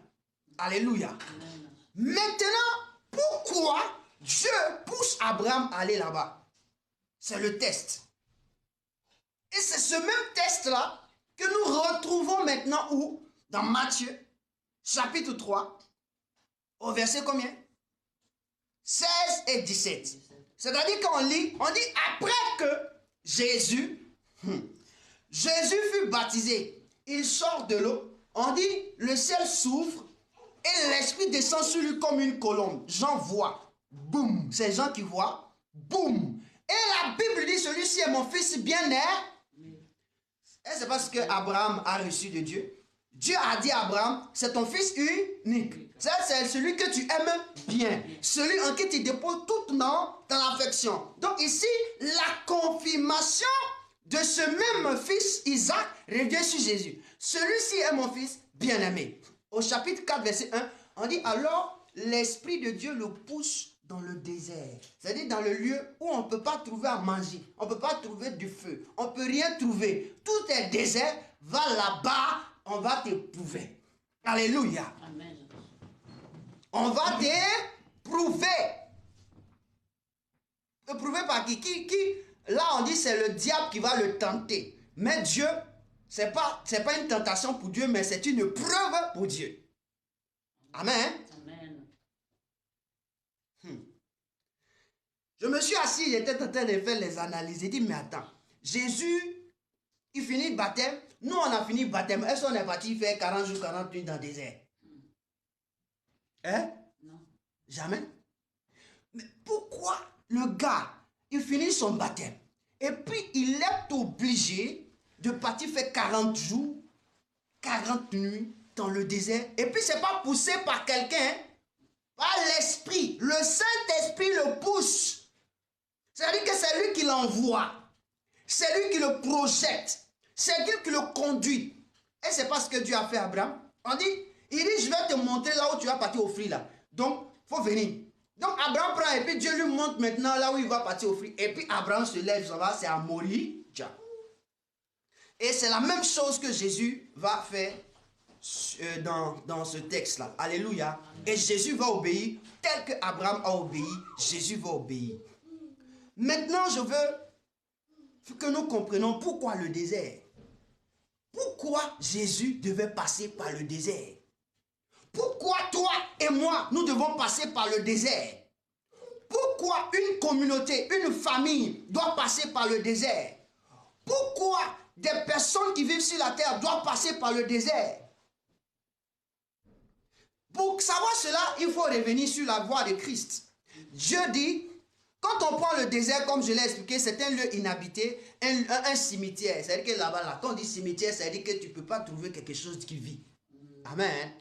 Alléluia. Amen. Maintenant, pourquoi Dieu pousse Abraham à aller là-bas? C'est le test. Et c'est ce même test-là que nous retrouvons maintenant où? Dans Matthieu, chapitre 3, au verset combien? 16 et 17. C'est-à-dire qu'on lit, on dit après que Jésus fut baptisé, il sort de l'eau, on dit le ciel s'ouvre et l'esprit descend sur lui comme une colombe. Jean voit, boum, c'est Jean qui voit, boum. Et la Bible dit celui-ci est mon fils bien-aimé. Et c'est parce que Abraham a reçu de Dieu. Dieu a dit à Abraham, c'est ton fils unique. C'est celui que tu aimes bien. Celui en qui tu déposes toute ton affection. Donc ici, la confirmation de ce même fils Isaac revient sur Jésus. Celui-ci est mon fils bien-aimé. Au chapitre 4, verset 1, on dit alors, l'Esprit de Dieu le pousse dans le désert. C'est-à-dire dans le lieu où on ne peut pas trouver à manger. On ne peut pas trouver du feu. On ne peut rien trouver. Tout est désert. Va là-bas, on va t'éprouver. Alléluia. Amen. On va t'éprouver. Éprouver par qui? Là, on dit c'est le diable qui va le tenter. Mais Dieu, c'est pas une tentation pour Dieu, mais c'est une preuve pour Dieu. Amen. Amen. Je me suis assis, j'étais en train de faire les analyses. J'ai dit, mais attends, Jésus, il finit le baptême. Nous, on a fini le baptême. Est-ce qu'on est parti faire 40 jours, 40 nuits dans le désert? Hein? Non. Jamais. Mais pourquoi le gars, il finit son baptême et puis il est obligé de partir faire 40 jours, 40 nuits dans le désert? Et puis c'est pas poussé par quelqu'un, hein? Par l'esprit. Le Saint-Esprit le pousse. C'est-à-dire que c'est lui qui l'envoie. C'est lui qui le projette. C'est lui qui le conduit. Et c'est pas ce que Dieu a fait à Abraham. Il dit, je vais te montrer là où tu vas partir offrir là. Donc, il faut venir. Donc, Abraham prend et puis Dieu lui montre maintenant là où il va partir offrir. Et puis, Abraham se lève, ça va, c'est à Moria. Et c'est la même chose que Jésus va faire dans ce texte-là. Alléluia. Et Jésus va obéir tel que Abraham a obéi. Jésus va obéir. Maintenant, je veux que nous comprenions pourquoi le désert. Pourquoi Jésus devait passer par le désert? Pourquoi toi et moi, nous devons passer par le désert? Pourquoi une communauté, une famille doit passer par le désert? Pourquoi des personnes qui vivent sur la terre doivent passer par le désert? Pour savoir cela, il faut revenir sur la voie de Christ. Dieu dit, quand on prend le désert, comme je l'ai expliqué, c'est un lieu inhabité, un cimetière. C'est-à-dire que là-bas, quand on dit cimetière, c'est-à-dire que tu ne peux pas trouver quelque chose qui vit. Amen.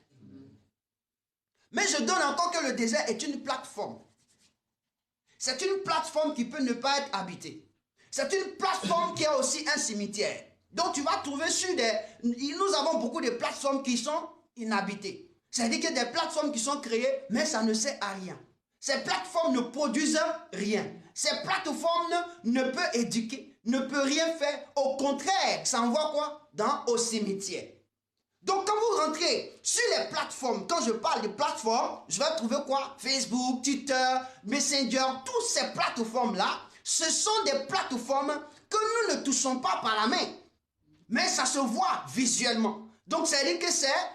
Mais je donne encore que le désert est une plateforme. C'est une plateforme qui peut ne pas être habitée. C'est une plateforme qui a aussi un cimetière. Donc tu vas trouver sur des... Nous avons beaucoup de plateformes qui sont inhabitées. C'est-à-dire que des plateformes qui sont créées, mais ça ne sert à rien. Ces plateformes ne produisent rien. Ces plateformes ne peuvent éduquer, ne peuvent rien faire. Au contraire, ça envoie quoi? Au cimetière. Donc quand vous rentrez sur les plateformes, quand je parle de plateformes, je vais trouver quoi? Facebook, Twitter, Messenger, toutes ces plateformes-là, ce sont des plateformes que nous ne touchons pas par la main. Mais ça se voit visuellement. Donc ça veut dire que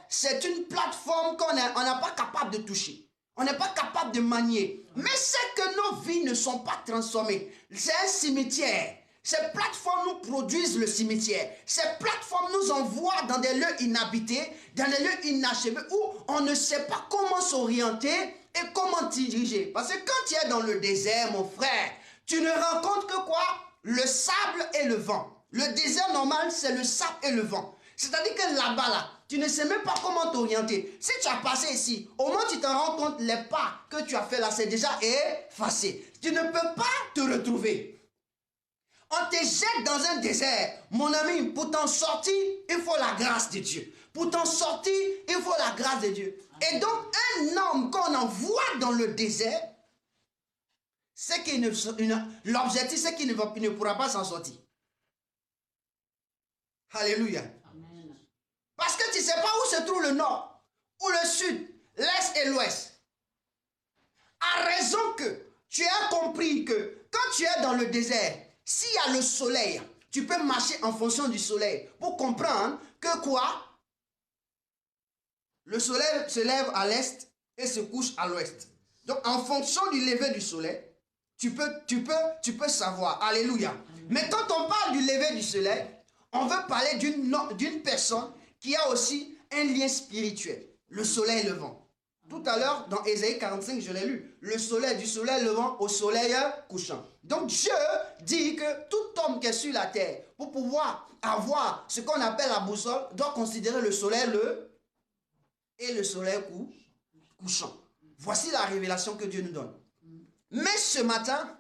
c'est une plateforme qu'on n'est pas capable de toucher. On n'est pas capable de manier. Mais c'est que nos vies ne sont pas transformées. C'est un cimetière. Ces plateformes nous produisent le cimetière. Ces plateformes nous envoient dans des lieux inhabités, dans des lieux inachevés où on ne sait pas comment s'orienter et comment t'y diriger. Parce que quand tu es dans le désert, mon frère, tu ne rencontres que quoi? Le sable et le vent. Le désert normal, c'est le sable et le vent. C'est-à-dire que là-bas, là, tu ne sais même pas comment t'orienter. Si tu as passé ici, au moins tu t'en rends compte, les pas que tu as fait là, c'est déjà effacé. Tu ne peux pas te retrouver. On te jette dans un désert. Mon ami, pour t'en sortir, il faut la grâce de Dieu. Pour t'en sortir, il faut la grâce de Dieu. Et donc, un homme qu'on envoie dans le désert, c'est qu'il l'objectif, c'est qu'il ne pourra pas s'en sortir. Alléluia. Amen. Parce que tu ne sais pas où se trouve le nord, ou le sud, l'est et l'ouest. À raison que tu as compris que quand tu es dans le désert, s'il y a le soleil, tu peux marcher en fonction du soleil pour comprendre que quoi? Le soleil se lève à l'est et se couche à l'ouest. Donc en fonction du lever du soleil, tu peux savoir. Alléluia. Mais quand on parle du lever du soleil, on veut parler d'une personne qui a aussi un lien spirituel. Le soleil levant. Tout à l'heure, dans Ésaïe 45, je l'ai lu. Le soleil, du soleil levant au soleil couchant. Donc Dieu dit que tout homme qui est sur la terre, pour pouvoir avoir ce qu'on appelle la boussole, doit considérer le soleil et le soleil couchant. Voici la révélation que Dieu nous donne. Mais ce matin,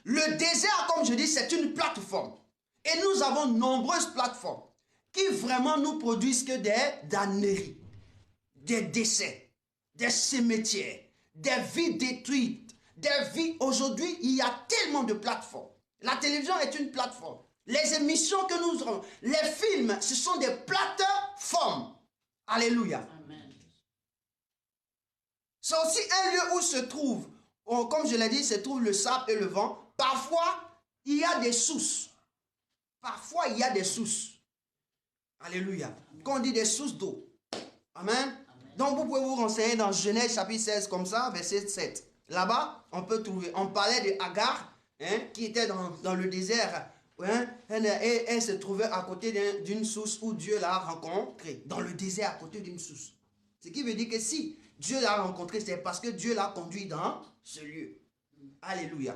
le désert, comme je dis, c'est une plateforme. Et nous avons nombreuses plateformes qui vraiment nous produisent que des damneries, des décès, des cimetières, des vies détruites, des vies... Aujourd'hui, il y a tellement de plateformes. La télévision est une plateforme. Les émissions que nous avons, les films, ce sont des plateformes. Alléluia. Amen. C'est aussi un lieu où se trouve, comme je l'ai dit, se trouve le sable et le vent. Parfois, il y a des sources. Parfois, il y a des sources. Alléluia. Quand on dit des sources d'eau. Amen. Donc vous pouvez vous renseigner dans Genèse chapitre 16 comme ça, verset 7. Là-bas, on peut trouver, on parlait de Agar, hein, qui était dans le désert. Hein, elle se trouvait à côté d'une source où Dieu l'a rencontrée. Dans le désert, à côté d'une source. Ce qui veut dire que si Dieu l'a rencontrée, c'est parce que Dieu l'a conduit dans ce lieu. Alléluia.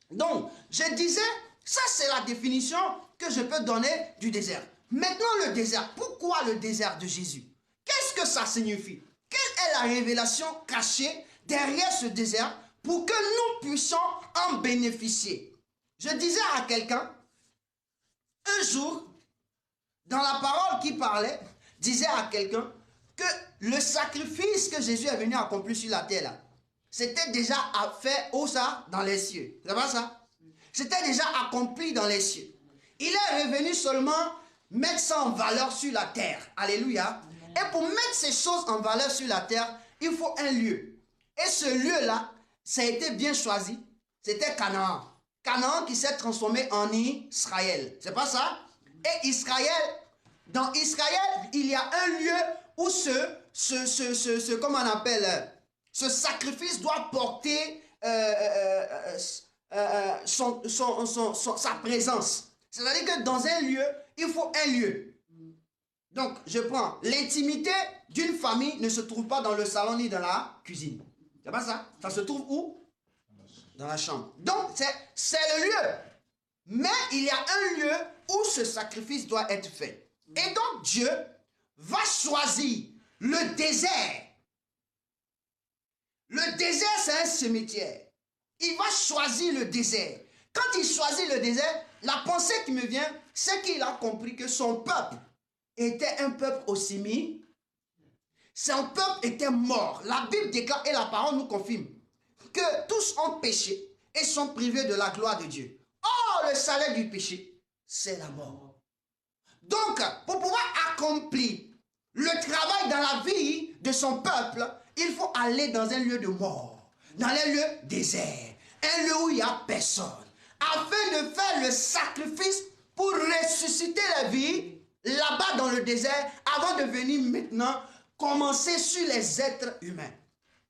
Donc, je disais, ça c'est la définition que je peux donner du désert. Maintenant, le désert. Pourquoi le désert de Jésus? Qu'est-ce que ça signifie? Quelle est la révélation cachée derrière ce désert pour que nous puissions en bénéficier? Je disais à quelqu'un, un jour, dans la parole qui parlait, disait à quelqu'un que le sacrifice que Jésus est venu accomplir sur la terre, là, c'était déjà fait où ça? Dans les cieux. C'est pas ça? C'était déjà accompli dans les cieux. Il est revenu seulement mettre ça en valeur sur la terre. Alléluia. Et pour mettre ces choses en valeur sur la terre, il faut un lieu. Et ce lieu-là, ça a été bien choisi. C'était Canaan. Canaan qui s'est transformé en Israël. C'est pas ça? Et Israël, dans Israël, il y a un lieu où comment on appelle, ce sacrifice doit porter sa présence. C'est-à-dire que dans un lieu, il faut un lieu. Donc, je prends l'intimité d'une famille ne se trouve pas dans le salon ni dans la cuisine. C'est pas ça? Ça se trouve où? Dans la chambre. Donc, c'est le lieu. Mais il y a un lieu où ce sacrifice doit être fait. Et donc, Dieu va choisir le désert. Le désert, c'est un cimetière. Il va choisir le désert. Quand il choisit le désert, la pensée qui me vient, c'est qu'il a compris que son peuple était un peuple au cimetière. Son peuple était mort. La Bible déclare et la parole nous confirme que tous ont péché et sont privés de la gloire de Dieu. Or, le salaire du péché, c'est la mort. Donc, pour pouvoir accomplir le travail dans la vie de son peuple, il faut aller dans un lieu de mort, dans un lieu désert, un lieu où il n'y a personne, afin de faire le sacrifice pour ressusciter la vie là-bas dans le désert, avant de venir maintenant commencer sur les êtres humains.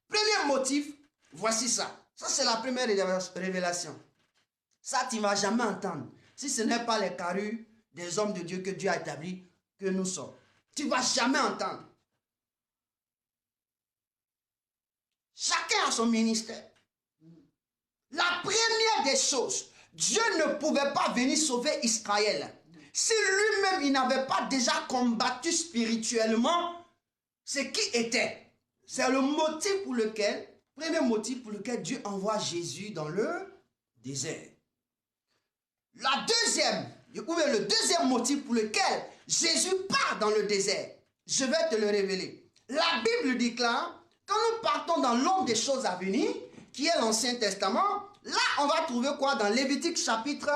Premier motif, voici ça. Ça, c'est la première révélation. Ça, tu ne vas jamais entendre. Si ce n'est pas les carrures des hommes de Dieu que Dieu a établis, que nous sommes. Tu ne vas jamais entendre. Chacun a son ministère. La première des choses, Dieu ne pouvait pas venir sauver Israël. Si lui-même, il n'avait pas déjà combattu spirituellement, ce qui était. C'est le motif pour lequel, premier motif pour lequel Dieu envoie Jésus dans le désert. La deuxième, ou le deuxième motif pour lequel Jésus part dans le désert, je vais te le révéler. La Bible déclare, quand nous partons dans l'ombre des choses à venir, qui est l'Ancien Testament, là on va trouver quoi dans Lévitique chapitre,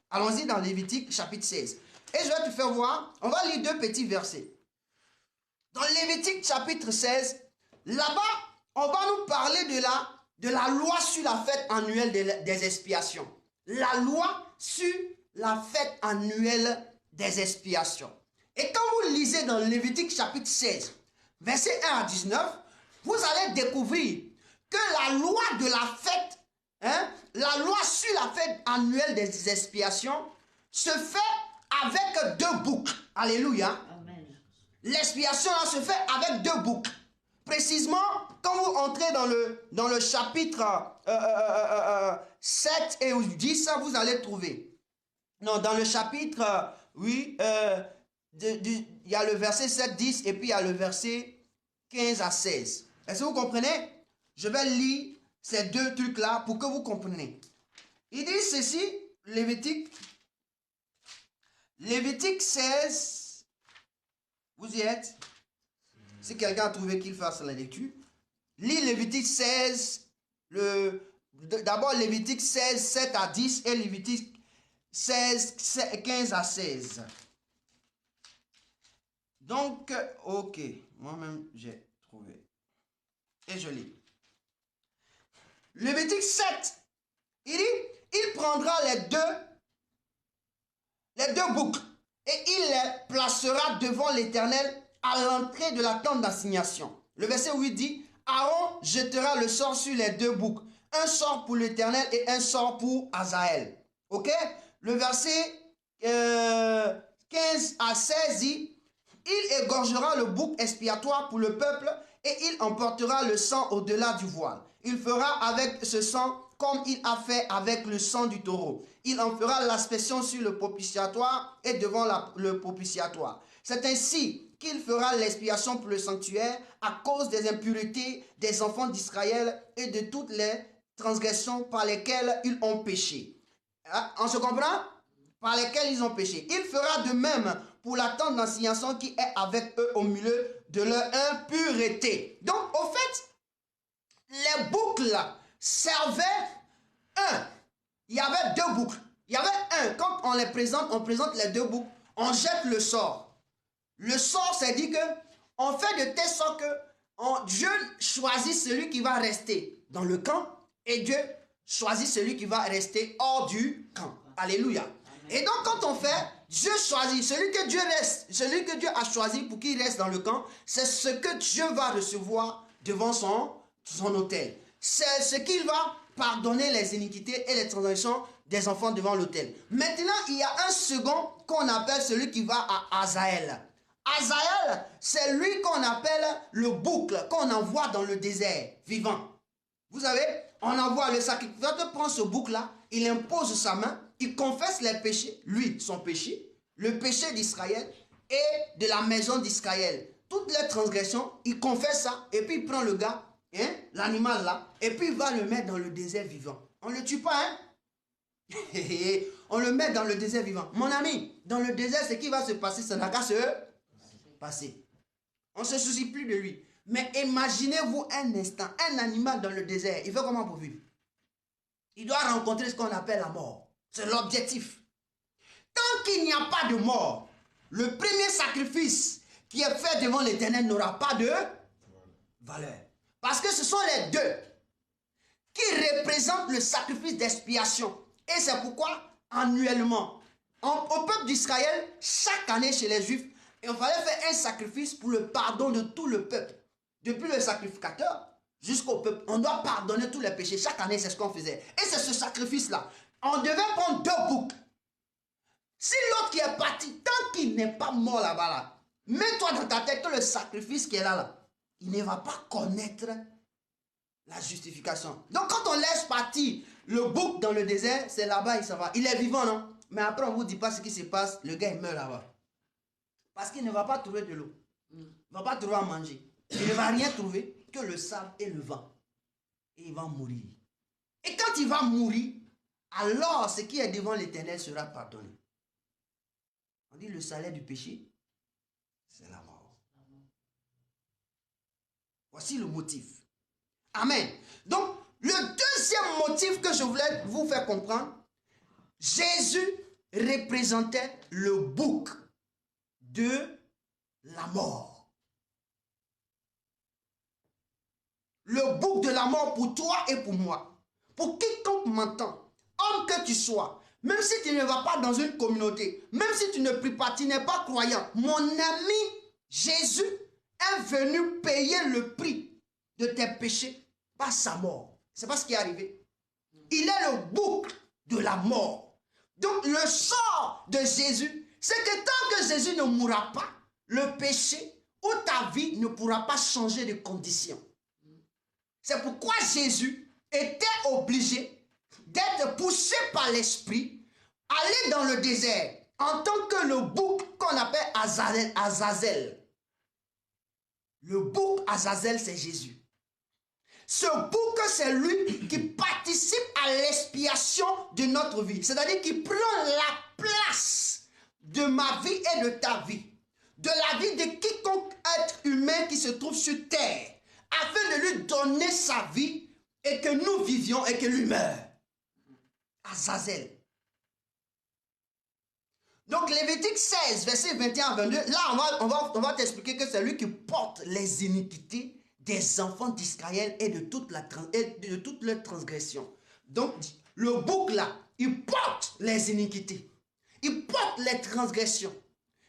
allons-y dans Lévitique chapitre 16. Et je vais te faire voir, on va lire deux petits versets. Dans Lévitique chapitre 16, là-bas, on va nous parler de la loi sur la fête annuelle des expiations. La loi sur la fête annuelle des expiations. Et quand vous lisez dans Lévitique chapitre 16, verset 1 à 19, vous allez découvrir que la loi de la fête, la loi sur la fête annuelle des expiations se fait avec deux boucs. Alléluia. L'expiation se fait avec deux boucs. Précisément, quand vous entrez dans le chapitre 7 et 10, ça vous allez trouver. Non, dans le chapitre, oui, il y a le verset 7, 10 et puis il y a le verset 15 à 16. Est-ce que vous comprenez? Je vais lire ces deux trucs-là pour que vous compreniez. Il dit ceci, Lévitique 16, vous y êtes? Si quelqu'un a trouvé qu'il fasse la lecture. Lis Lévitique 16, d'abord Lévitique 16, 7 à 10 et Lévitique 16, 15 à 16. Donc, ok, moi-même j'ai trouvé. Et je lis. Lévitique 7, il dit, il prendra les deux boucs et il les placera devant l'Éternel à l'entrée de la tente d'assignation. Le verset 8 dit, Aaron jettera le sort sur les deux boucs, un sort pour l'Éternel et un sort pour Azaël. Ok? Le verset 15 à 16 dit, il égorgera le bouc expiatoire pour le peuple et il emportera le sang au-delà du voile. Il fera avec ce sang comme il a fait avec le sang du taureau. Il en fera l'aspersion sur le propitiatoire et devant le propitiatoire. C'est ainsi qu'il fera l'expiation pour le sanctuaire à cause des impuretés des enfants d'Israël et de toutes les transgressions par lesquelles ils ont péché. On se comprend? Par lesquelles ils ont péché. Il fera de même pour la tente d'assignation qui est avec eux au milieu de leur impureté. Donc, au fait, les boucles servaient un. Il y avait deux boucles. Il y avait un. Quand on les présente, on présente les deux boucles. On jette le sort. Le sort, c'est dit que on fait de telle sorte que Dieu choisit celui qui va rester dans le camp et Dieu choisit celui qui va rester hors du camp. Alléluia. Et donc, quand on fait, Dieu choisit celui que Dieu reste, celui que Dieu a choisi pour qu'il reste dans le camp, c'est ce que Dieu va recevoir devant son autel. C'est ce qu'il va pardonner les iniquités et les transgressions des enfants devant l'autel. Maintenant, il y a un second qu'on appelle celui qui va à Azaël. Azaël, c'est lui qu'on appelle le boucle, qu'on envoie dans le désert vivant. Vous savez, on envoie le sacrificateur, prend ce boucle-là, il impose sa main, il confesse les péchés, lui, son péché, le péché d'Israël et de la maison d'Israël. Toutes les transgressions, il confesse ça, et puis il prend le gars, hein, l'animal là, et puis il va le mettre dans le désert vivant. On ne le tue pas, hein? On le met dans le désert vivant. Mon ami, dans le désert, ce qui va se passer, ça n'a qu'à se passer. On ne se soucie plus de lui. Mais imaginez-vous un instant, un animal dans le désert, il fait comment pour vivre? Il doit rencontrer ce qu'on appelle la mort. C'est l'objectif. Tant qu'il n'y a pas de mort, le premier sacrifice qui est fait devant l'Éternel n'aura pas de valeur. Parce que ce sont les deux qui représentent le sacrifice d'expiation. Et c'est pourquoi, annuellement, au peuple d'Israël, chaque année chez les Juifs, il fallait faire un sacrifice pour le pardon de tout le peuple. Depuis le sacrificateur jusqu'au peuple, on doit pardonner tous les péchés. Chaque année, c'est ce qu'on faisait. Et c'est ce sacrifice-là. On devait prendre deux boucs. Si l'autre qui est parti, tant qu'il n'est pas mort là-bas, là, mets-toi dans ta tête que le sacrifice qui est là, il ne va pas connaître la justification. Donc quand on laisse partir le bouc dans le désert, c'est là-bas, il s'en va. Il est vivant, non? Mais après, on ne vous dit pas ce qui se passe. Le gars, il meurt là-bas. Parce qu'il ne va pas trouver de l'eau. Il ne va pas trouver à manger. Il ne va rien trouver que le sable et le vent. Et il va mourir. Et quand il va mourir, alors ce qui est devant l'Éternel sera pardonné. On dit le salaire du péché, c'est la mort. Voici le motif. Amen. Donc, le deuxième motif que je voulais vous faire comprendre, Jésus représentait le bouc de la mort. Le bouc de la mort pour toi et pour moi. Pour quiconque m'entend, homme que tu sois, même si tu ne vas pas dans une communauté, même si tu ne pries pas, tu n'es pas croyant, mon ami Jésus est venu payer le prix de tes péchés par sa mort. C'est pas ce qui est arrivé. Il est le bouc de la mort. Donc le sort de Jésus, c'est que tant que Jésus ne mourra pas, le péché ou ta vie ne pourra pas changer de condition. C'est pourquoi Jésus était obligé d'être poussé par l'esprit, aller dans le désert en tant que le bouc qu'on appelle Azazel. Le bouc Azazel, c'est Jésus. Ce bouc, c'est lui qui participe à l'expiation de notre vie. C'est-à-dire qu'il prend la place de ma vie et de ta vie. De la vie de quiconque être humain qui se trouve sur terre. Afin de lui donner sa vie et que nous vivions et que lui meure. Azazel. Donc Lévitique 16, verset 21 à 22, là on va t'expliquer que c'est lui qui porte les iniquités des enfants d'Israël et de toute leur transgression. Donc le bouc là, il porte les iniquités. Il porte les transgressions.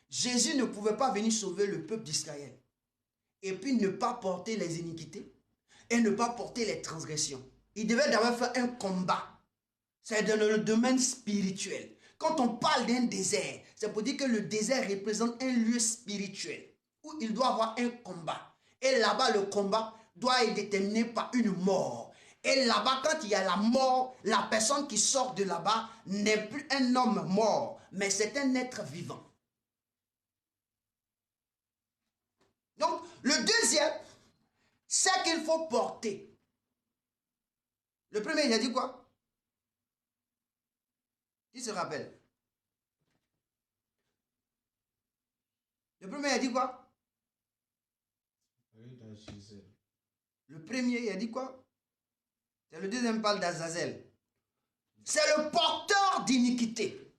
Jésus ne pouvait pas venir sauver le peuple d'Israël. et puis ne pas porter les iniquités et ne pas porter les transgressions. Il devait d'abord faire un combat. C'est dans le domaine spirituel. Quand on parle d'un désert, c'est pour dire que le désert représente un lieu spirituel où il doit avoir un combat. Et là-bas, le combat doit être déterminé par une mort. Et là-bas, quand il y a la mort, la personne qui sort de là-bas n'est plus un homme mort, mais c'est un être vivant. Donc, le deuxième, c'est qu'il faut porter. Le premier, il a dit quoi? Qui se rappelle? Le premier, il a dit quoi? Le premier, il a dit quoi? C'est le deuxième parle d'Azazel. C'est le porteur d'iniquité.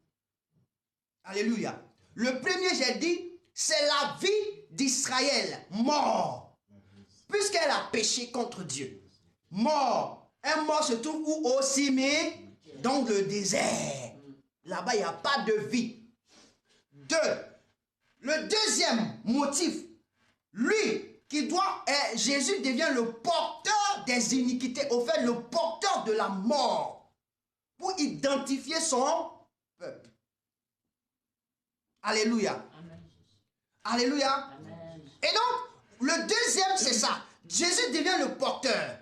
Alléluia. Le premier, j'ai dit, c'est la vie d'Israël, mort. Puisqu'elle a péché contre Dieu. Mort. Un mort se trouve où? Au cimetière. Donc le désert. Là-bas, il n'y a pas de vie. Deux. Le deuxième motif, lui qui doit, Jésus devient le porteur des iniquités, au fait le porteur de la mort, pour identifier son peuple. Alléluia. Amen. Alléluia. Amen. Et donc, le deuxième, c'est ça. Jésus devient le porteur.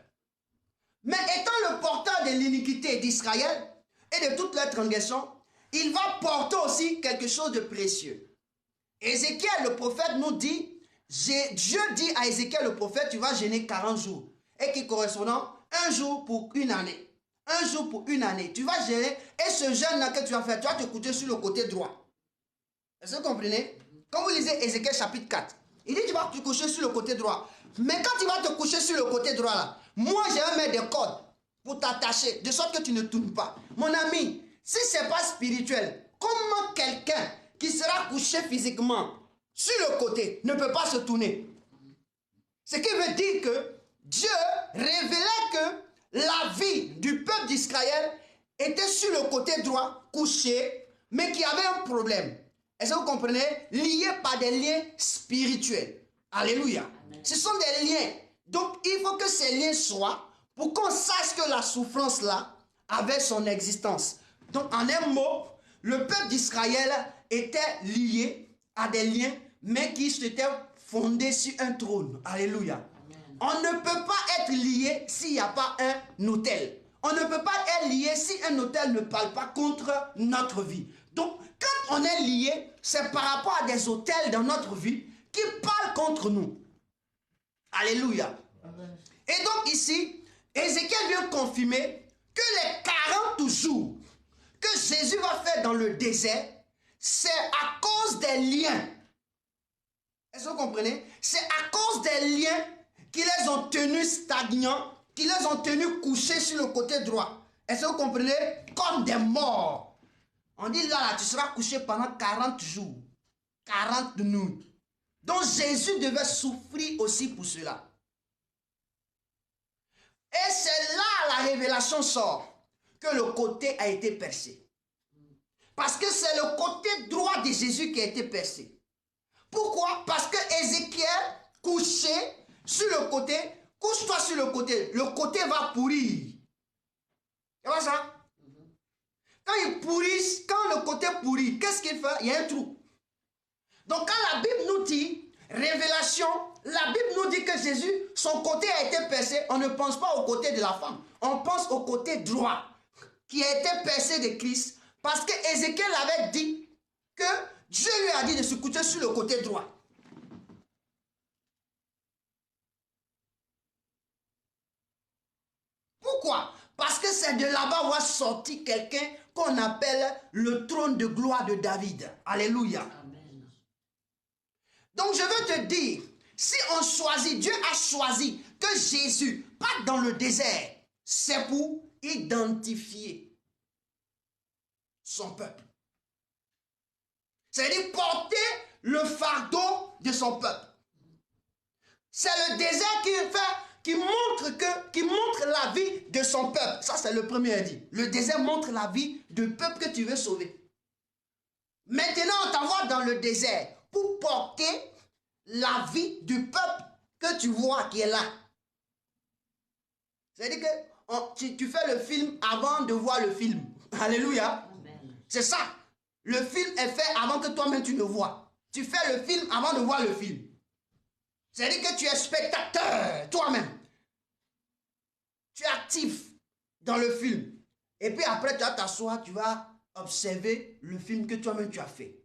Mais étant le porteur de l'iniquité d'Israël et de toute leur transgression, il va porter aussi quelque chose de précieux. Ézéchiel, le prophète, nous dit, Dieu dit à Ézéchiel, le prophète, tu vas jeûner 40 jours. Et qui correspondant un jour pour une année. Un jour pour une année. Tu vas jeûner et ce jeûne-là que tu vas faire, tu vas te coucher sur le côté droit. Est-ce que vous comprenez? Quand vous lisez Ézéchiel chapitre 4, il dit tu vas te coucher sur le côté droit. Mais quand tu vas te coucher sur le côté droit là, moi je vais mettre des cordes pour t'attacher, de sorte que tu ne tournes pas. Mon ami, si ce n'est pas spirituel, comment quelqu'un qui sera couché physiquement sur le côté ne peut pas se tourner? Ce qui veut dire que Dieu révélait que la vie du peuple d'Israël était sur le côté droit, couché, mais qui avait un problème. Est-ce que vous comprenez? Lié par des liens spirituels. Alléluia. Amen. Ce sont des liens. Donc, il faut que ces liens soient pour qu'on sache que la souffrance là avait son existence. Donc, en un mot, le peuple d'Israël était lié à des liens, mais qui s'étaient fondés sur un trône. Alléluia. Amen. On ne peut pas être lié s'il n'y a pas un autel. On ne peut pas être lié si un autel ne parle pas contre notre vie. Donc, quand on est lié, c'est par rapport à des autels dans notre vie qui parlent contre nous. Alléluia. Amen. Et donc ici, Ézéchiel vient confirmer que les 40 jours que Jésus va faire dans le désert, c'est à cause des liens. Est-ce que vous comprenez? C'est à cause des liens qui les ont tenus stagnants, qui les ont tenus couchés sur le côté droit. Est-ce que vous comprenez? Comme des morts. On dit là, tu seras couché pendant 40 jours, 40 nuits. Donc Jésus devait souffrir aussi pour cela. Et c'est là la révélation sort que le côté a été percé. Parce que c'est le côté droit de Jésus qui a été percé. Pourquoi? Parce que Ézéchiel, couché sur le côté, couche-toi sur le côté va pourrir. Tu vois ça? Quand il pourrit, quand le côté pourrit, qu'est-ce qu'il fait? Il y a un trou. Donc quand la Bible nous dit, révélation, la Bible nous dit que Jésus, son côté a été percé, on ne pense pas au côté de la femme. On pense au côté droit, qui a été percé de Christ, parce que Ézéchiel avait dit que Dieu lui a dit de se coucher sur le côté droit. Pourquoi? Parce que c'est de là-bas va sortir quelqu'un qu'on appelle le trône de gloire de David. Alléluia. Amen. Donc je veux te dire, si on choisit, Dieu a choisi que Jésus parte dans le désert, c'est pour identifier son peuple. C'est-à-dire porter le fardeau de son peuple. C'est le désert qui montre la vie de son peuple. Ça, c'est le premier dit. Le désert montre la vie du peuple que tu veux sauver. Maintenant, on t'envoie dans le désert pour porter la vie du peuple que tu vois qui est là. C'est-à-dire que tu fais le film avant de voir le film. Alléluia. C'est ça. Le film est fait avant que toi-même tu ne vois. Tu fais le film avant de voir le film. C'est-à-dire que tu es spectateur toi-même. Tu es actif dans le film. Et puis après, tu vas t'asseoir, tu vas observer le film que toi-même tu as fait.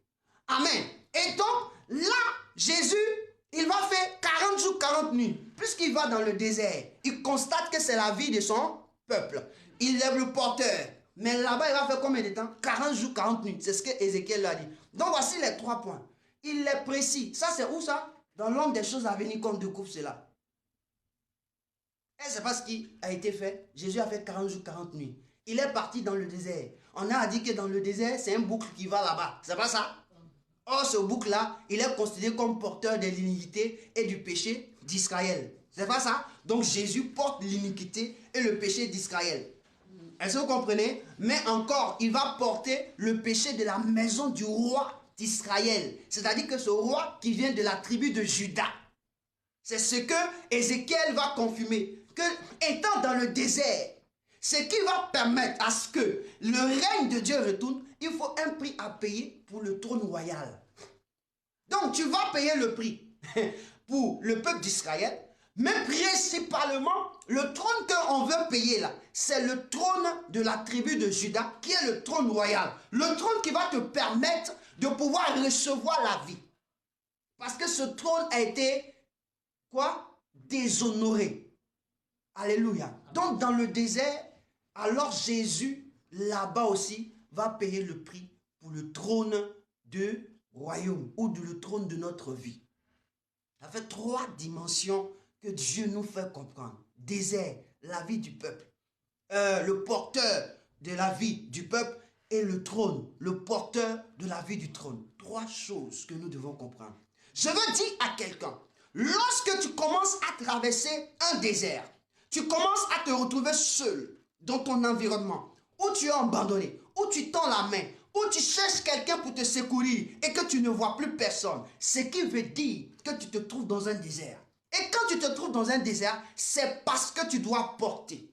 Amen. Et donc, là, Jésus, il va faire 40 jours, 40 nuits. Puisqu'il va dans le désert, il constate que c'est la vie de son peuple. Il est le porteur. Mais là-bas, il va faire combien de temps? 40 jours, 40 nuits. C'est ce que Ézéchiel a dit. Donc, voici les 3 points. Il est précis. Ça, c'est où ça? Dans l'ombre des choses à venir qu'on découvre cela. Et c'est pas ce qui a été fait. Jésus a fait 40 jours, 40 nuits. Il est parti dans le désert. On a dit que dans le désert, c'est un boucle qui va là-bas. C'est pas ça? Or, ce boucle-là, il est considéré comme porteur de l'iniquité et du péché d'Israël. C'est pas ça? Donc, Jésus porte l'iniquité et le péché d'Israël. Est-ce que vous comprenez? Mais encore, il va porter le péché de la maison du roi d'Israël. C'est-à-dire que ce roi qui vient de la tribu de Juda. C'est ce que Ézéchiel va confirmer. Que, étant dans le désert, ce qui va permettre à ce que le règne de Dieu retourne, il faut un prix à payer pour le trône royal. Donc tu vas payer le prix pour le peuple d'Israël, mais principalement le trône qu'on veut payer là, c'est le trône de la tribu de Juda qui est le trône royal. Le trône qui va te permettre de pouvoir recevoir la vie. Parce que ce trône a été, quoi? Déshonoré. Alléluia. Donc dans le désert, alors Jésus, là-bas aussi, va payer le prix pour le trône du royaume ou le trône de notre vie. Ça fait 3 dimensions que Dieu nous fait comprendre. Désert, la vie du peuple. Le porteur de la vie du peuple et le trône, le porteur de la vie du trône. 3 choses que nous devons comprendre. Je veux dire à quelqu'un, lorsque tu commences à traverser un désert, tu commences à te retrouver seul dans ton environnement, où tu es abandonné, où tu tends la main, où tu cherches quelqu'un pour te secourir et que tu ne vois plus personne, ce qui veut dire que tu te trouves dans un désert. Et quand tu te trouves dans un désert, c'est parce que tu dois porter.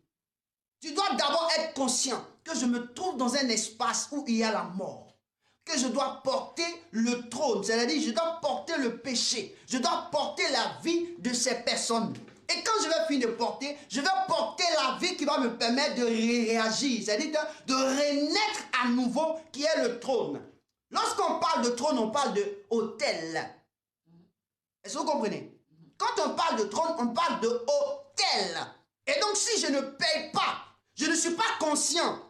Tu dois d'abord être conscient que je me trouve dans un espace où il y a la mort. Que je dois porter le trône, c'est-à-dire je dois porter le péché. Je dois porter la vie de ces personnes. Et quand je vais finir de porter, je vais porter la vie qui va me permettre de réagir, c'est-à-dire de renaître à nouveau, qui est le trône. Lorsqu'on parle de trône, on parle de autel. Est-ce que vous comprenez? Quand on parle de trône, on parle de autel. Et donc si je ne paye pas, je ne suis pas conscient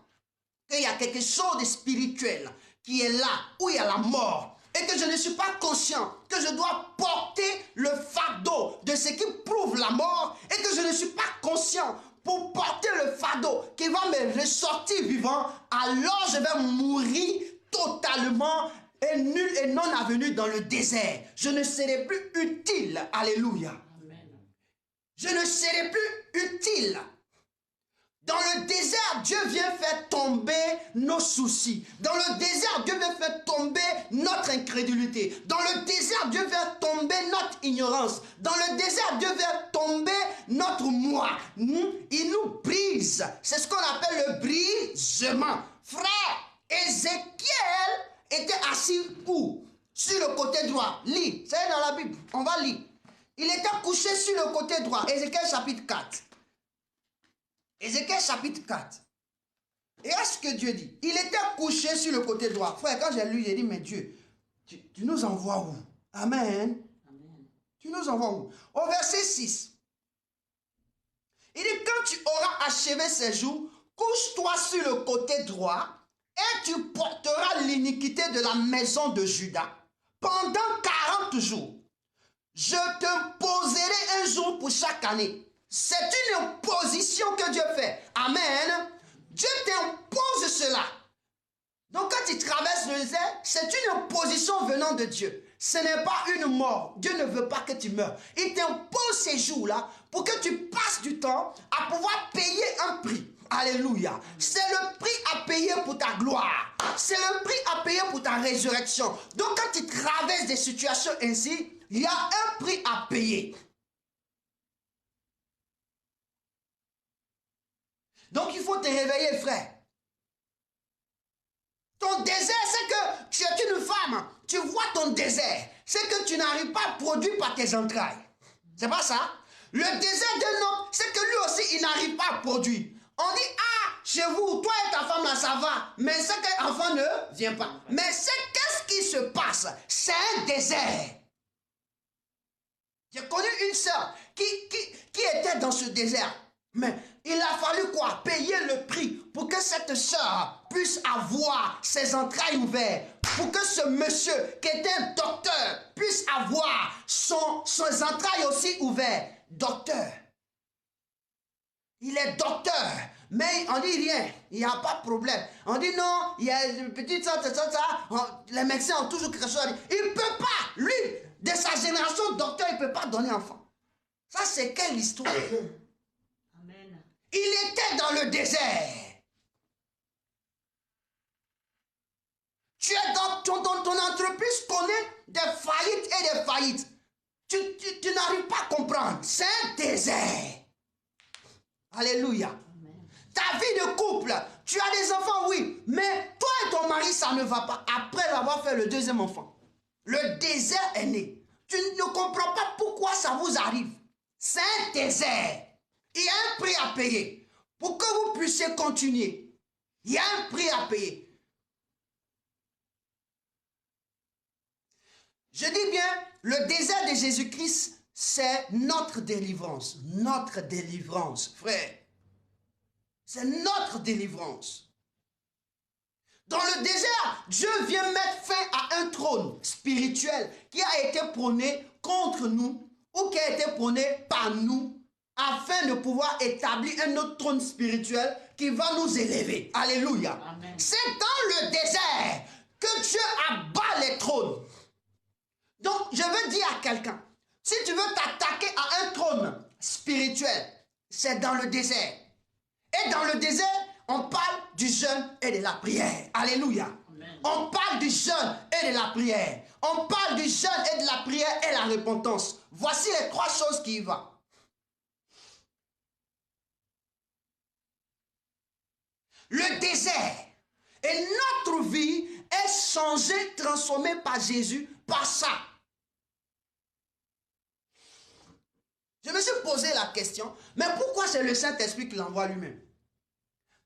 qu'il y a quelque chose de spirituel qui est là, où il y a la mort, et que je ne suis pas conscient que je dois porter le fardeau de ce qui prouve la mort, et que je ne suis pas conscient pour porter le fardeau qui va me ressortir vivant, alors je vais mourir totalement et nul et non avenu dans le désert. Je ne serai plus utile. Alléluia. Amen. Je ne serai plus utile. Dans le désert, Dieu vient faire tomber nos soucis. Dans le désert, Dieu vient faire tomber notre incrédulité. Dans le désert, Dieu vient tomber notre ignorance. Dans le désert, Dieu vient tomber notre moi. Il nous brise. C'est ce qu'on appelle le brisement. Frère, Ézéchiel était assis où? Sur le côté droit. Lis, c'est dans la Bible. On va lire. Il était couché sur le côté droit. Ézéchiel chapitre 4. Ézéchiel chapitre 4. Et est-ce que Dieu dit? Il était couché sur le côté droit. Frère, quand j'ai lu, j'ai dit, mais Dieu, tu nous envoies où? Amen. Amen. Tu nous envoies où? Au verset 6. Il dit, quand tu auras achevé ces jours, couche-toi sur le côté droit et tu porteras l'iniquité de la maison de Juda pendant 40 jours. Je te poserai un jour pour chaque année. C'est une position que Dieu fait. Amen. Dieu t'impose cela. Donc quand tu traverses le désert, c'est une position venant de Dieu. Ce n'est pas une mort. Dieu ne veut pas que tu meurs. Il t'impose ces jours-là pour que tu passes du temps à pouvoir payer un prix. Alléluia. C'est le prix à payer pour ta gloire. C'est le prix à payer pour ta résurrection. Donc quand tu traverses des situations ainsi, il y a un prix à payer. Donc il faut te réveiller, frère. Ton désert, c'est que tu es une femme. Tu vois ton désert. C'est que tu n'arrives pas à produire par tes entrailles. C'est pas ça? Le désert d'un homme, c'est que lui aussi, il n'arrive pas à produire. On dit, ah, chez vous, toi et ta femme là, ça va. Mais c'est que l'enfant ne vient pas. Mais c'est qu'est-ce qui se passe? C'est un désert. J'ai connu une sœur qui était dans ce désert. Mais il a fallu quoi? Payer le prix pour que cette sœur puisse avoir ses entrailles ouvertes. Pour que ce monsieur qui était un docteur puisse avoir ses entrailles aussi ouvertes. Docteur. Il est docteur. Mais on dit rien. Il n'y a pas de problème. On dit non, il y a une petite ça. Les médecins ont toujours quelque chose à dire. Il ne peut pas. Lui, de sa génération, docteur, il ne peut pas donner enfant. Ça, c'est quelle histoire? Amen. Il était dans le désert. Tu es dans ton entreprise connaît des faillites et des faillites. Tu n'arrives pas à comprendre. C'est un désert. Alléluia. Amen. Ta vie de couple, tu as des enfants, oui. Mais toi et ton mari, ça ne va pas. Après avoir fait le deuxième enfant. Le désert est né. Tu ne comprends pas pourquoi ça vous arrive. C'est un désert. Il y a un prix à payer. Pour que vous puissiez continuer. Il y a un prix à payer. Je dis bien, le désert de Jésus-Christ, c'est notre délivrance. Notre délivrance, frère. C'est notre délivrance. Dans le désert, Dieu vient mettre fin à un trône spirituel qui a été prôné contre nous ou qui a été prôné par nous afin de pouvoir établir un autre trône spirituel qui va nous élever. Alléluia. C'est dans le désert que Dieu abat les trônes. Donc, je veux dire à quelqu'un, si tu veux t'attaquer à un trône spirituel, c'est dans le désert. Et dans le désert, on parle du jeûne et de la prière. Alléluia. Amen. On parle du jeûne et de la prière. On parle du jeûne et de la prière et la repentance. Voici les trois choses qui y vont. Le désert. Et notre vie est changée, transformée par Jésus, par ça. Je me suis posé la question, mais pourquoi c'est le Saint-Esprit qui l'envoie lui-même?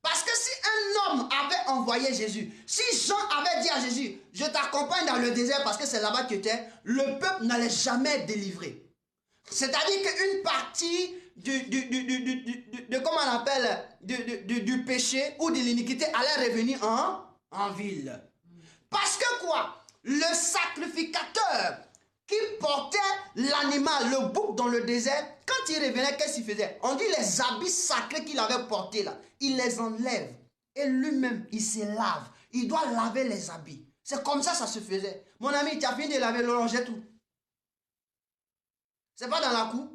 Parce que si un homme avait envoyé Jésus, si Jean avait dit à Jésus, je t'accompagne dans le désert parce que c'est là-bas que tu étais, le peuple n'allait jamais être délivré. C'est-à-dire qu'une partie comment on appelle, du péché ou de l'iniquité allait revenir en ville. Parce que quoi? Le sacrificateur qui portait l'animal, le bouc dans le désert, quand il revenait, qu'est-ce qu'il faisait? On dit les habits sacrés qu'il avait portés là, il les enlève. Et lui-même, il se lave. Il doit laver les habits. C'est comme ça se faisait. Mon ami, tu as fini de laver le jette tout. C'est pas dans la cour.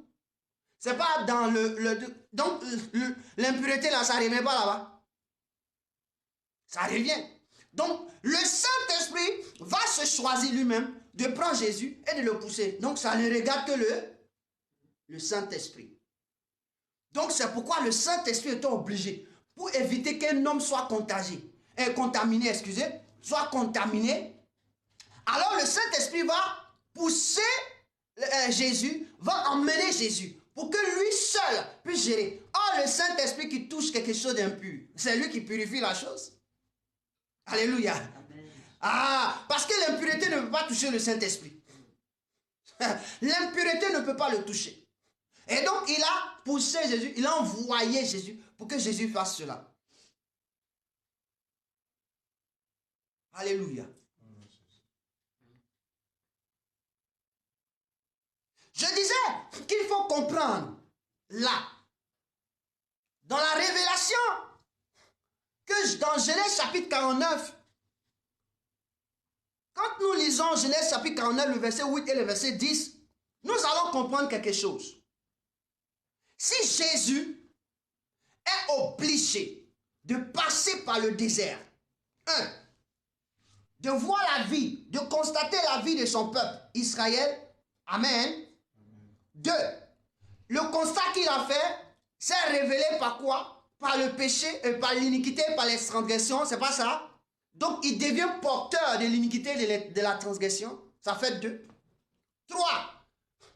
C'est pas dans donc, l'impureté là, ça ne revient pas là-bas. Ça revient. Donc, le Saint-Esprit va se choisir lui-même de prendre Jésus et de le pousser. Donc, ça ne regarde que le Saint-Esprit. Donc, c'est pourquoi le Saint-Esprit est obligé, pour éviter qu'un homme soit contaminé, soit contaminé. Alors, le Saint-Esprit va pousser Jésus, va emmener Jésus, pour que lui seul puisse gérer. Or, le Saint-Esprit qui touche quelque chose d'impur, c'est lui qui purifie la chose. Alléluia. Amen. Ah, parce que l'impureté ne peut pas toucher le Saint-Esprit. L'impureté ne peut pas le toucher. Et donc, il a poussé Jésus, il a envoyé Jésus pour que Jésus fasse cela. Alléluia. Je disais qu'il faut comprendre là, dans la révélation, que dans Genèse chapitre 49, quand nous lisons Genèse chapitre 49, le verset 8 et le verset 10, nous allons comprendre quelque chose. Si Jésus est obligé de passer par le désert, de voir la vie, de constater la vie de son peuple, Israël, Amen. 2, le constat qu'il a fait, c'est révélé par quoi? par le péché, par l'iniquité, par les transgressions, c'est pas ça? Donc, il devient porteur de l'iniquité et de la transgression. Ça fait 2. 3.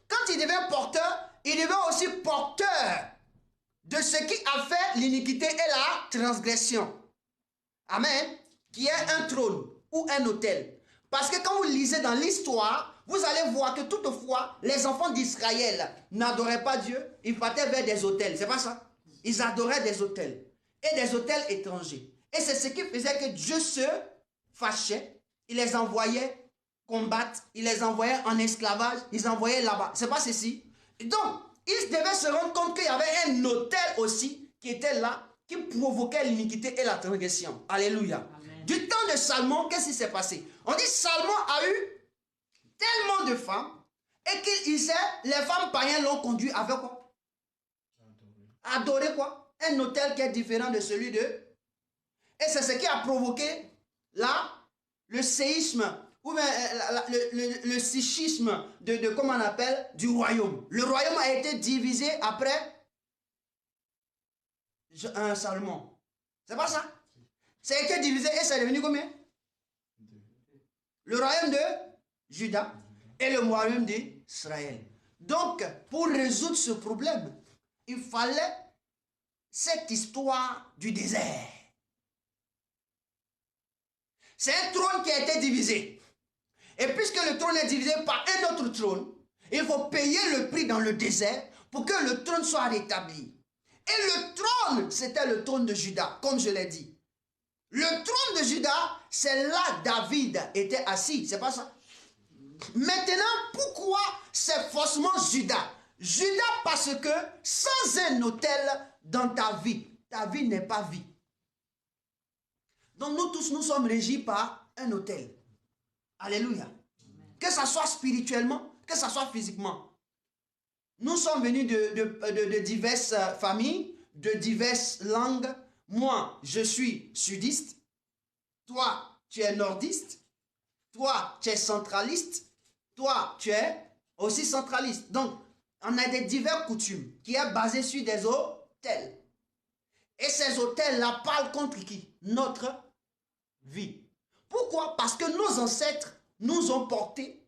Quand il devient porteur, il devient aussi porteur de ce qui a fait l'iniquité et la transgression. Amen. Qui est un trône ou un autel. Parce que quand vous lisez dans l'histoire, vous allez voir que toutefois, les enfants d'Israël n'adoraient pas Dieu. Ils partaient vers des autels. C'est pas ça? Ils adoraient des autels. Et des autels étrangers. Et c'est ce qui faisait que Dieu se fâchait. Il les envoyait combattre. Il les envoyait en esclavage. Ils les envoyaient là-bas. C'est pas ceci. Et donc, ils devaient se rendre compte qu'il y avait un autel aussi qui était là, qui provoquait l'iniquité et la transgression. Alléluia. Amen. Du temps de Salomon, qu'est-ce qui s'est passé? On dit Salomon a eu tellement de femmes et qu'il sait, les femmes païennes l'ont conduit avec quoi? Adorer quoi? Un autel qui est différent de celui de... Et c'est ce qui a provoqué là, le séisme, ou bien le psychisme de comment on appelle, du royaume. Le royaume a été divisé après Salomon. C'est pas ça? Ça a été divisé et c'est devenu combien? Le royaume de Juda et le royaume d'Israël. Donc, pour résoudre ce problème, il fallait cette histoire du désert. C'est un trône qui a été divisé. Et puisque le trône est divisé par un autre trône, il faut payer le prix dans le désert pour que le trône soit rétabli. Et le trône, c'était le trône de Juda, comme je l'ai dit. Le trône de Juda, c'est là David était assis, c'est pas ça? Maintenant, pourquoi c'est forcément Juda? Juda parce que sans un autel dans ta vie n'est pas vie. Donc nous tous, nous sommes régis par un autel. Alléluia. Que ça soit spirituellement, que ça soit physiquement. Nous sommes venus de diverses familles, de diverses langues. Moi, je suis sudiste. Toi, tu es nordiste. Toi, tu es centraliste. Toi, tu es aussi centraliste. Donc, on a des diverses coutumes qui est basées sur des autels. Et ces autels-là parlent contre qui? Notre vie. Pourquoi? Parce que nos ancêtres nous ont portés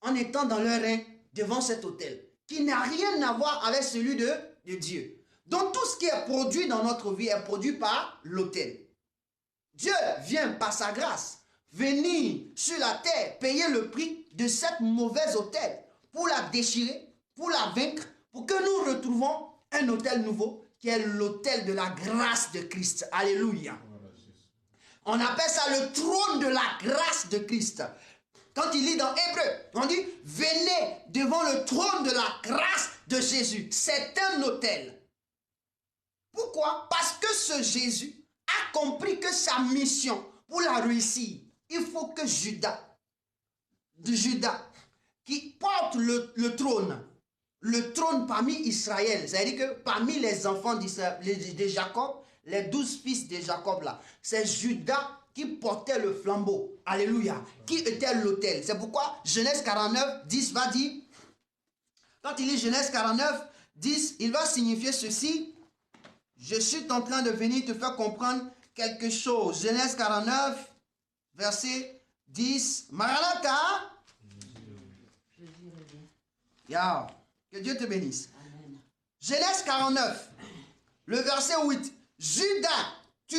en étant dans leur règne devant cet autel, qui n'a rien à voir avec celui de Dieu. Donc tout ce qui est produit dans notre vie est produit par l'autel. Dieu vient par sa grâce venir sur la terre payer le prix de cette mauvaise autel pour la déchirer, pour la vaincre, pour que nous retrouvons un autel nouveau qui est l'autel de la grâce de Christ. Alléluia. On appelle ça le trône de la grâce de Christ. Quand il lit dans Hébreu, on dit « Venez devant le trône de la grâce de Jésus ». C'est un autel. Pourquoi? Parce que ce Jésus a compris que sa mission, pour la réussir, il faut que Judas, qui porte le trône parmi Israël, c'est-à-dire que parmi les enfants de Jacob, les 12 fils de Jacob là, c'est Judas qui portait le flambeau. Alléluia. Qui était l'autel. C'est pourquoi Genèse 49, 10 va dire, quand il lit Genèse 49, 10, il va signifier ceci. Je suis en train de venir te faire comprendre quelque chose. Genèse 49, verset 10. Maranatha. Yeah. Que Dieu te bénisse. Amen. Genèse 49, le verset 8. Judas, tu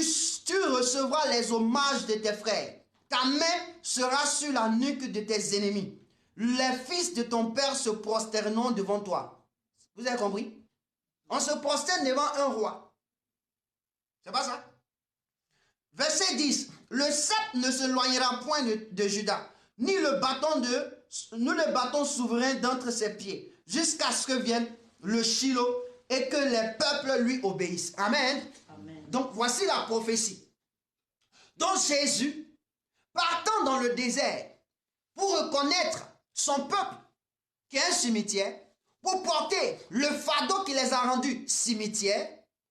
recevras les hommages de tes frères. Ta main sera sur la nuque de tes ennemis. Les fils de ton père se prosterneront devant toi. Vous avez compris? On se prosterne devant un roi. C'est pas ça? Verset 10. Le sceptre ne se loignera point de Judas, ni le bâton souverain d'entre ses pieds, jusqu'à ce que vienne le Shiloh et que les peuples lui obéissent. Amen. Amen. Donc voici la prophétie. Donc Jésus, partant dans le désert pour reconnaître son peuple qui est un cimetière, pour porter le fardeau qui les a rendus cimetière,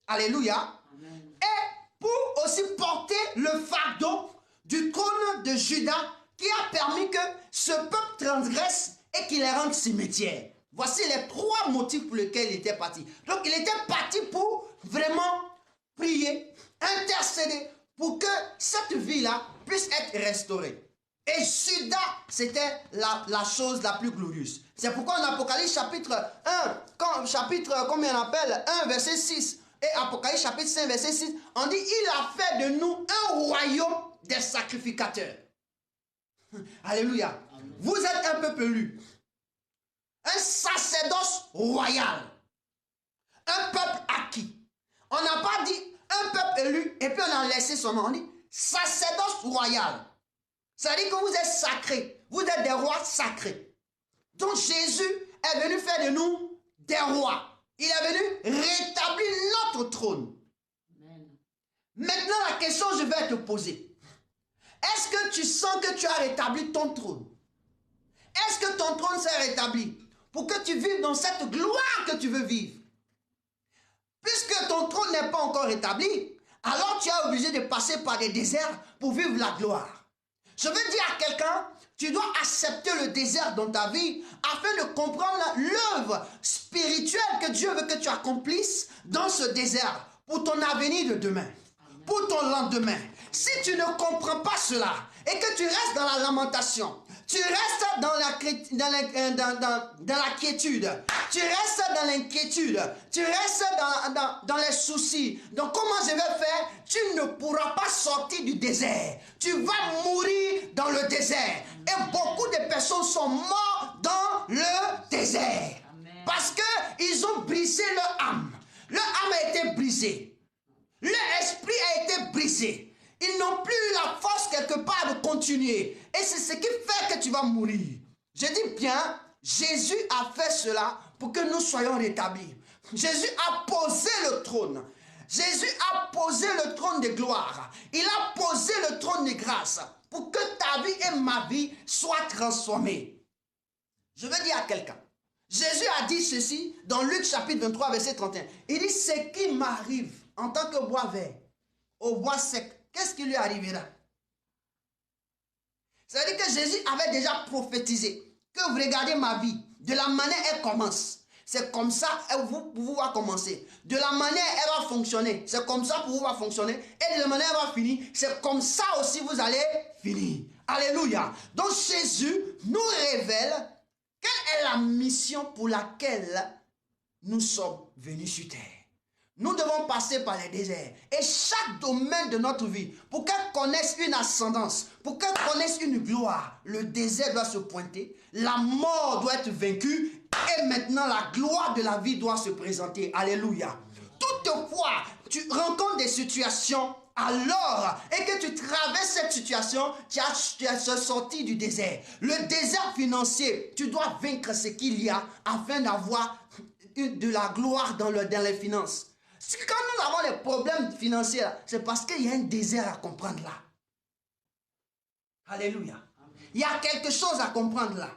alléluia, amen, et pour aussi porter le fardeau du trône de Judas qui a permis que ce peuple transgresse et qu'il les rende cimetière. Voici les 3 motifs pour lesquels il était parti. Donc il était parti pour vraiment prier, intercéder pour que cette vie-là puisse être restaurée. Et Judas, c'était la chose la plus glorieuse. C'est pourquoi en Apocalypse chapitre 1, combien on appelle 1 verset 6 et Apocalypse chapitre 5 verset 6, on dit il a fait de nous un royaume des sacrificateurs. Alléluia. Amen. Vous êtes un peuple élu, un sacerdoce royal, un peuple acquis. On n'a pas dit un peuple élu et puis on a laissé son nom. On dit sacerdoce royal. Ça veut dire que vous êtes sacrés. Vous êtes des rois sacrés. Donc Jésus est venu faire de nous des rois. Il est venu rétablir notre trône. Amen. Maintenant, la question que je vais te poser. Est-ce que tu sens que tu as rétabli ton trône? Est-ce que ton trône s'est rétabli pour que tu vives dans cette gloire que tu veux vivre? Puisque ton trône n'est pas encore rétabli, alors tu es obligé de passer par des déserts pour vivre la gloire. Je veux dire à quelqu'un, tu dois accepter le désert dans ta vie afin de comprendre l'œuvre spirituelle que Dieu veut que tu accomplisses dans ce désert pour ton avenir de demain, pour ton lendemain. Si tu ne comprends pas cela et que tu restes dans la lamentation, tu restes dans la quiétude, tu restes dans l'inquiétude, tu restes dans les soucis. Donc comment je vais faire? Tu ne pourras pas sortir du désert. Tu vas mourir dans le désert. Et beaucoup de personnes sont mortes dans le désert. Amen. Parce qu'ils ont brisé leur âme. Leur âme a été brisée. Leur esprit a été brisé. Ils n'ont plus la force quelque part de continuer. Et c'est ce qui fait que tu vas mourir. Je dis bien, Jésus a fait cela pour que nous soyons rétablis. Jésus a posé le trône. Jésus a posé le trône de gloire. Il a posé le trône de grâce pour que ta vie et ma vie soient transformées. Je veux dire à quelqu'un. Jésus a dit ceci dans Luc chapitre 23 verset 31. Il dit, ce qui m'arrive en tant que bois vert, au bois sec, qu'est-ce qui lui arrivera? Ça veut dire que Jésus avait déjà prophétisé que vous regardez ma vie, de la manière elle commence. C'est comme ça vous va commencer. De la manière elle va fonctionner. C'est comme ça pour vous va fonctionner. Et de la manière elle va finir. C'est comme ça aussi vous allez finir. Alléluia. Donc Jésus nous révèle quelle est la mission pour laquelle nous sommes venus sur terre. Nous devons passer par les déserts. Et chaque domaine de notre vie, pour qu'elle connaisse une ascendance, pour qu'elle connaisse une gloire, le désert doit se pointer, la mort doit être vaincue, et maintenant la gloire de la vie doit se présenter. Alléluia. Toutefois, tu rencontres des situations alors, et que tu traverses cette situation, tu as sorti du désert. Le désert financier, tu dois vaincre ce qu'il y a afin d'avoir de la gloire dans les finances. Quand nous avons des problèmes financiers, c'est parce qu'il y a un désert à comprendre là. Alléluia. Il y a quelque chose à comprendre là.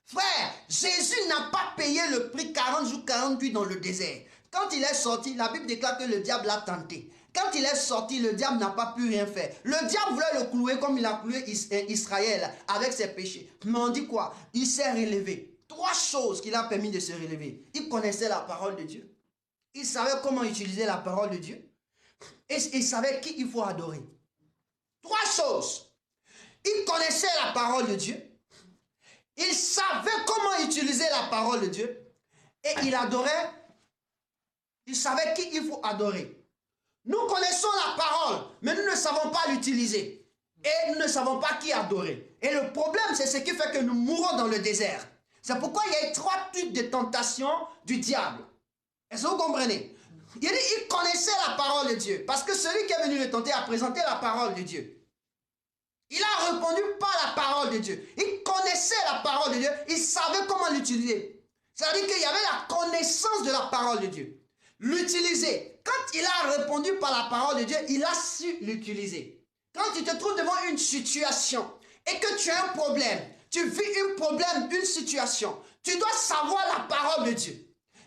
Frère, Jésus n'a pas payé le prix 40 jours, 40 nuits dans le désert. Quand il est sorti, la Bible déclare que le diable l'a tenté. Quand il est sorti, le diable n'a pas pu rien faire. Le diable voulait le clouer comme il a cloué Israël avec ses péchés. Mais on dit quoi? Il s'est relevé. 3 choses qui l'ont permis de se relever. Il connaissait la parole de Dieu. Il savait comment utiliser la parole de Dieu. Et il savait qui il faut adorer. 3 choses. Il connaissait la parole de Dieu. Il savait comment utiliser la parole de Dieu. Et il adorait. Il savait qui il faut adorer. Nous connaissons la parole, mais nous ne savons pas l'utiliser. Et nous ne savons pas qui adorer. Et le problème, c'est ce qui fait que nous mourons dans le désert. C'est pourquoi il y a 3 types de tentations du diable. Est-ce que vous comprenez? Il dit, il connaissait la parole de Dieu. Parce que celui qui est venu le tenter a présenté la parole de Dieu. Il a répondu par la parole de Dieu. Il connaissait la parole de Dieu. Il savait comment l'utiliser. C'est-à-dire qu'il y avait la connaissance de la parole de Dieu. L'utiliser. Quand il a répondu par la parole de Dieu, il a su l'utiliser. Quand tu te trouves devant une situation et que tu as un problème, tu vis un problème, une situation, tu dois savoir la parole de Dieu.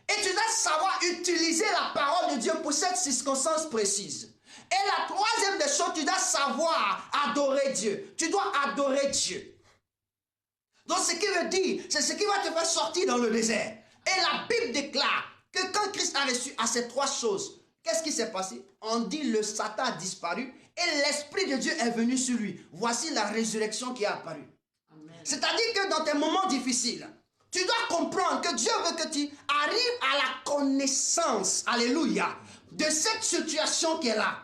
Et tu dois savoir utiliser la parole de Dieu pour cette circonstance précise. Et la troisième des choses, tu dois savoir adorer Dieu. Tu dois adorer Dieu. Donc ce qui veut dire, c'est ce qui va te faire sortir dans le désert. Et la Bible déclare que quand Christ a reçu à ces 3 choses, qu'est-ce qui s'est passé? On dit le Satan a disparu et l'Esprit de Dieu est venu sur lui. Voici la résurrection qui est apparue. C'est-à-dire que dans tes moments difficiles, tu dois comprendre que Dieu veut que tu arrives à la connaissance, alléluia, de cette situation qui est là,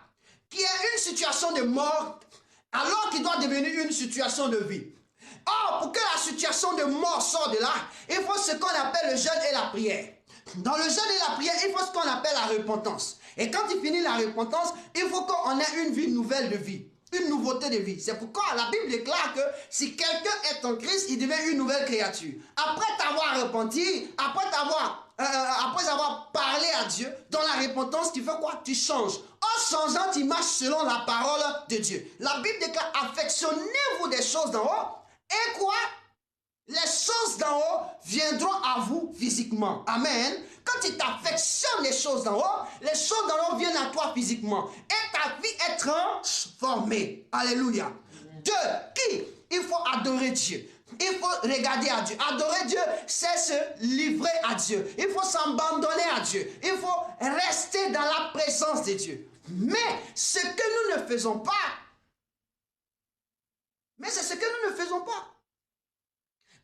qui est une situation de mort, alors qu'il doit devenir une situation de vie. Or, pour que la situation de mort sorte de là, il faut ce qu'on appelle le jeûne et la prière. Dans le jeûne et la prière, il faut ce qu'on appelle la repentance. Et quand il finit la repentance, il faut qu'on ait une vie nouvelle de vie. Une nouveauté de vie. C'est pourquoi la Bible déclare que si quelqu'un est en Christ, il devient une nouvelle créature. Après t'avoir repenti, après avoir parlé à Dieu, dans la repentance, tu fais quoi? Tu changes. En changeant, tu marches selon la parole de Dieu. La Bible déclare, affectionnez-vous des choses d'en haut. Et quoi? Les choses d'en haut viendront à vous physiquement. Amen. Quand tu t'affectionnes les choses d'en haut, les choses d'en haut viennent à toi physiquement. Et ta vie est transformée. Alléluia. Amen. Qui? Il faut adorer Dieu. Il faut regarder à Dieu. Adorer Dieu, c'est se livrer à Dieu. Il faut s'abandonner à Dieu. Il faut rester dans la présence de Dieu. Mais ce que nous ne faisons pas,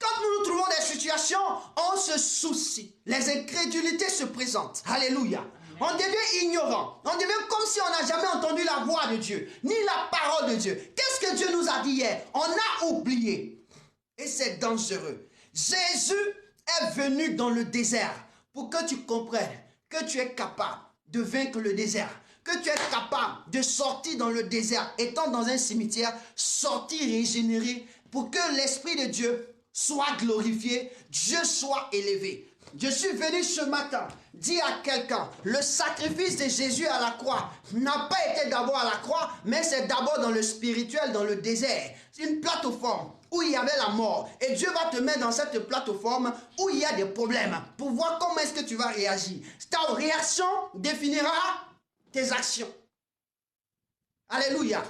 Quand nous nous trouvons dans des situations, on se soucie. Les incrédulités se présentent. Alléluia. On devient ignorant. On devient comme si on n'a jamais entendu la voix de Dieu, ni la parole de Dieu. Qu'est-ce que Dieu nous a dit hier? On a oublié. Et c'est dangereux. Jésus est venu dans le désert pour que tu comprennes que tu es capable de vaincre le désert. Que tu es capable de sortir dans le désert, étant dans un cimetière, sortir régénéré pour que l'Esprit de Dieu soit glorifié, Dieu soit élevé. Je suis venu ce matin dire à quelqu'un, le sacrifice de Jésus à la croix n'a pas été d'abord à la croix, mais c'est d'abord dans le spirituel, dans le désert. C'est une plateforme où il y avait la mort. Et Dieu va te mettre dans cette plateforme où il y a des problèmes pour voir comment est-ce que tu vas réagir. Ta réaction définira tes actions. Alléluia.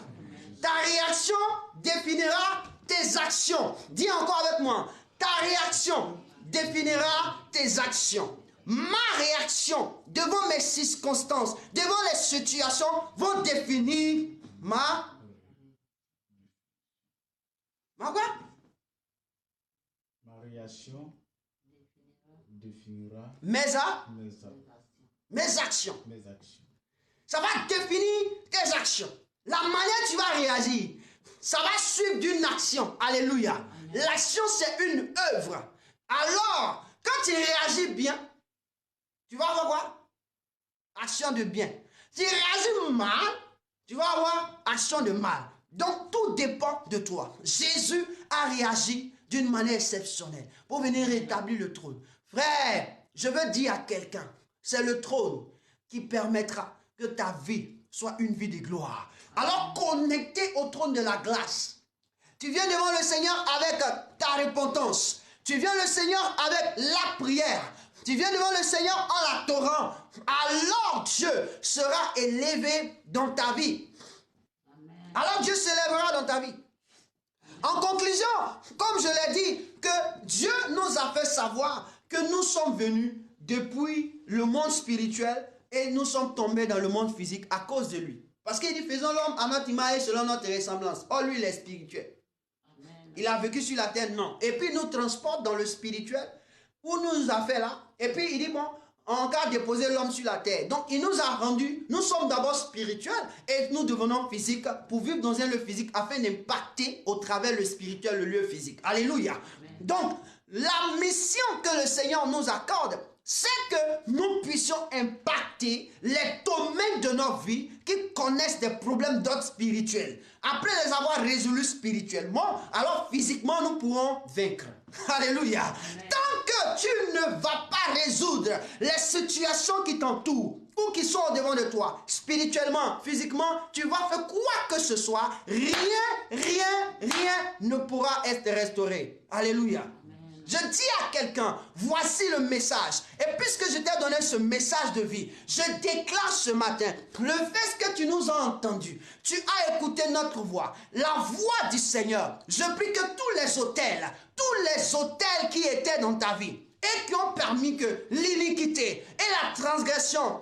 Ta réaction définira tes actions. Dis encore avec moi. Ta réaction définira tes actions. Ma réaction devant mes circonstances, devant les situations, vont définir ma quoi? Ma réaction définira mes actions. Ça va définir tes actions. La manière dont tu vas réagir, ça va suivre d'une action. Alléluia. L'action, c'est une œuvre. Alors, quand tu réagis bien, tu vas avoir quoi? Action de bien. Si tu réagis mal, tu vas avoir action de mal. Donc, tout dépend de toi. Jésus a réagi d'une manière exceptionnelle pour venir rétablir le trône. Frère, je veux dire à quelqu'un, c'est le trône qui permettra que ta vie soit une vie de gloire. Alors, connecté au trône de la grâce, tu viens devant le Seigneur avec ta repentance. Tu viens le Seigneur avec la prière. Tu viens devant le Seigneur en l'adorant. Alors Dieu sera élevé dans ta vie. Alors Dieu s'élèvera dans ta vie. En conclusion, comme je l'ai dit, que Dieu nous a fait savoir que nous sommes venus depuis le monde spirituel et nous sommes tombés dans le monde physique à cause de lui. Parce qu'il dit, faisons l'homme à notre image et selon notre ressemblance. Oh, lui, il est spirituel. Il a vécu sur la terre, non. Et puis, il nous transporte dans le spirituel, où nous a fait là. Et puis, il dit, bon, on va déposer l'homme sur la terre. Donc, il nous a rendu, nous sommes d'abord spirituels et nous devenons physiques pour vivre dans un lieu physique afin d'impacter au travers le spirituel, le lieu physique. Alléluia. Donc, la mission que le Seigneur nous accorde, c'est que nous puissions impacter les domaines de notre vie qui connaissent des problèmes d'ordre spirituel. Après les avoir résolus spirituellement, alors physiquement nous pourrons vaincre. Alléluia. Amen. Tant que tu ne vas pas résoudre les situations qui t'entourent ou qui sont au-devant de toi, spirituellement, physiquement, tu vas faire quoi que ce soit, rien ne pourra être restauré. Alléluia. Je dis à quelqu'un, voici le message. Et puisque je t'ai donné ce message de vie, je déclare ce matin, le fait que tu nous as entendus, tu as écouté notre voix, la voix du Seigneur. Je prie que tous les autels qui étaient dans ta vie et qui ont permis que l'iniquité et la transgression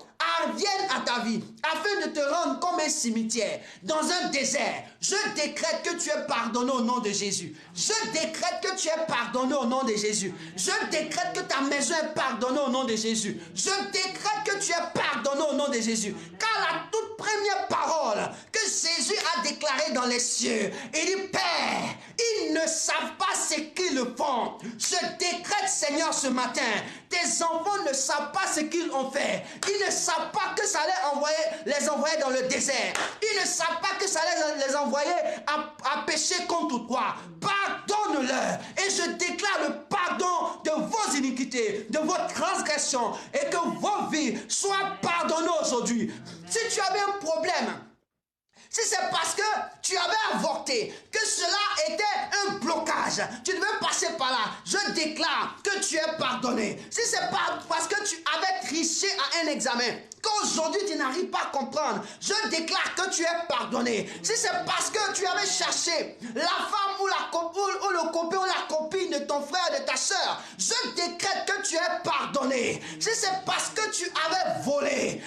viennent à ta vie afin de te rendre comme un cimetière dans un désert, je décrète que tu es pardonné au nom de Jésus. Je décrète que tu es pardonné au nom de Jésus. Je décrète que ta maison est pardonnée au nom de Jésus. Je décrète que tu es pardonné au nom de Jésus. Car la toute première parole que Jésus a déclarée dans les cieux, il dit, Père, ils ne savent pas ce qu'ils font. Je décrète, Seigneur, ce matin, tes enfants ne savent pas ce qu'ils ont fait. Ils ne savent pas que ça les envoyer dans le désert. Ils ne savent pas que ça les envoyer à pécher contre toi. Pardonne-leur. Et je déclare le pardon de vos iniquités, de vos transgressions, et que vos vies soient pardonnées aujourd'hui. Si tu avais un problème, si c'est parce que tu avais avorté, que cela était un blocage, tu devais passer par là, je déclare que tu es pardonné. Si c'est parce que tu avais triché à un examen, qu'aujourd'hui tu n'arrives pas à comprendre, je déclare que tu es pardonné. Si c'est parce que tu avais cherché la femme ou le copain ou la copine de ton frère, de ta soeur, je décrète que tu es pardonné. Si c'est parce que tu avais volé,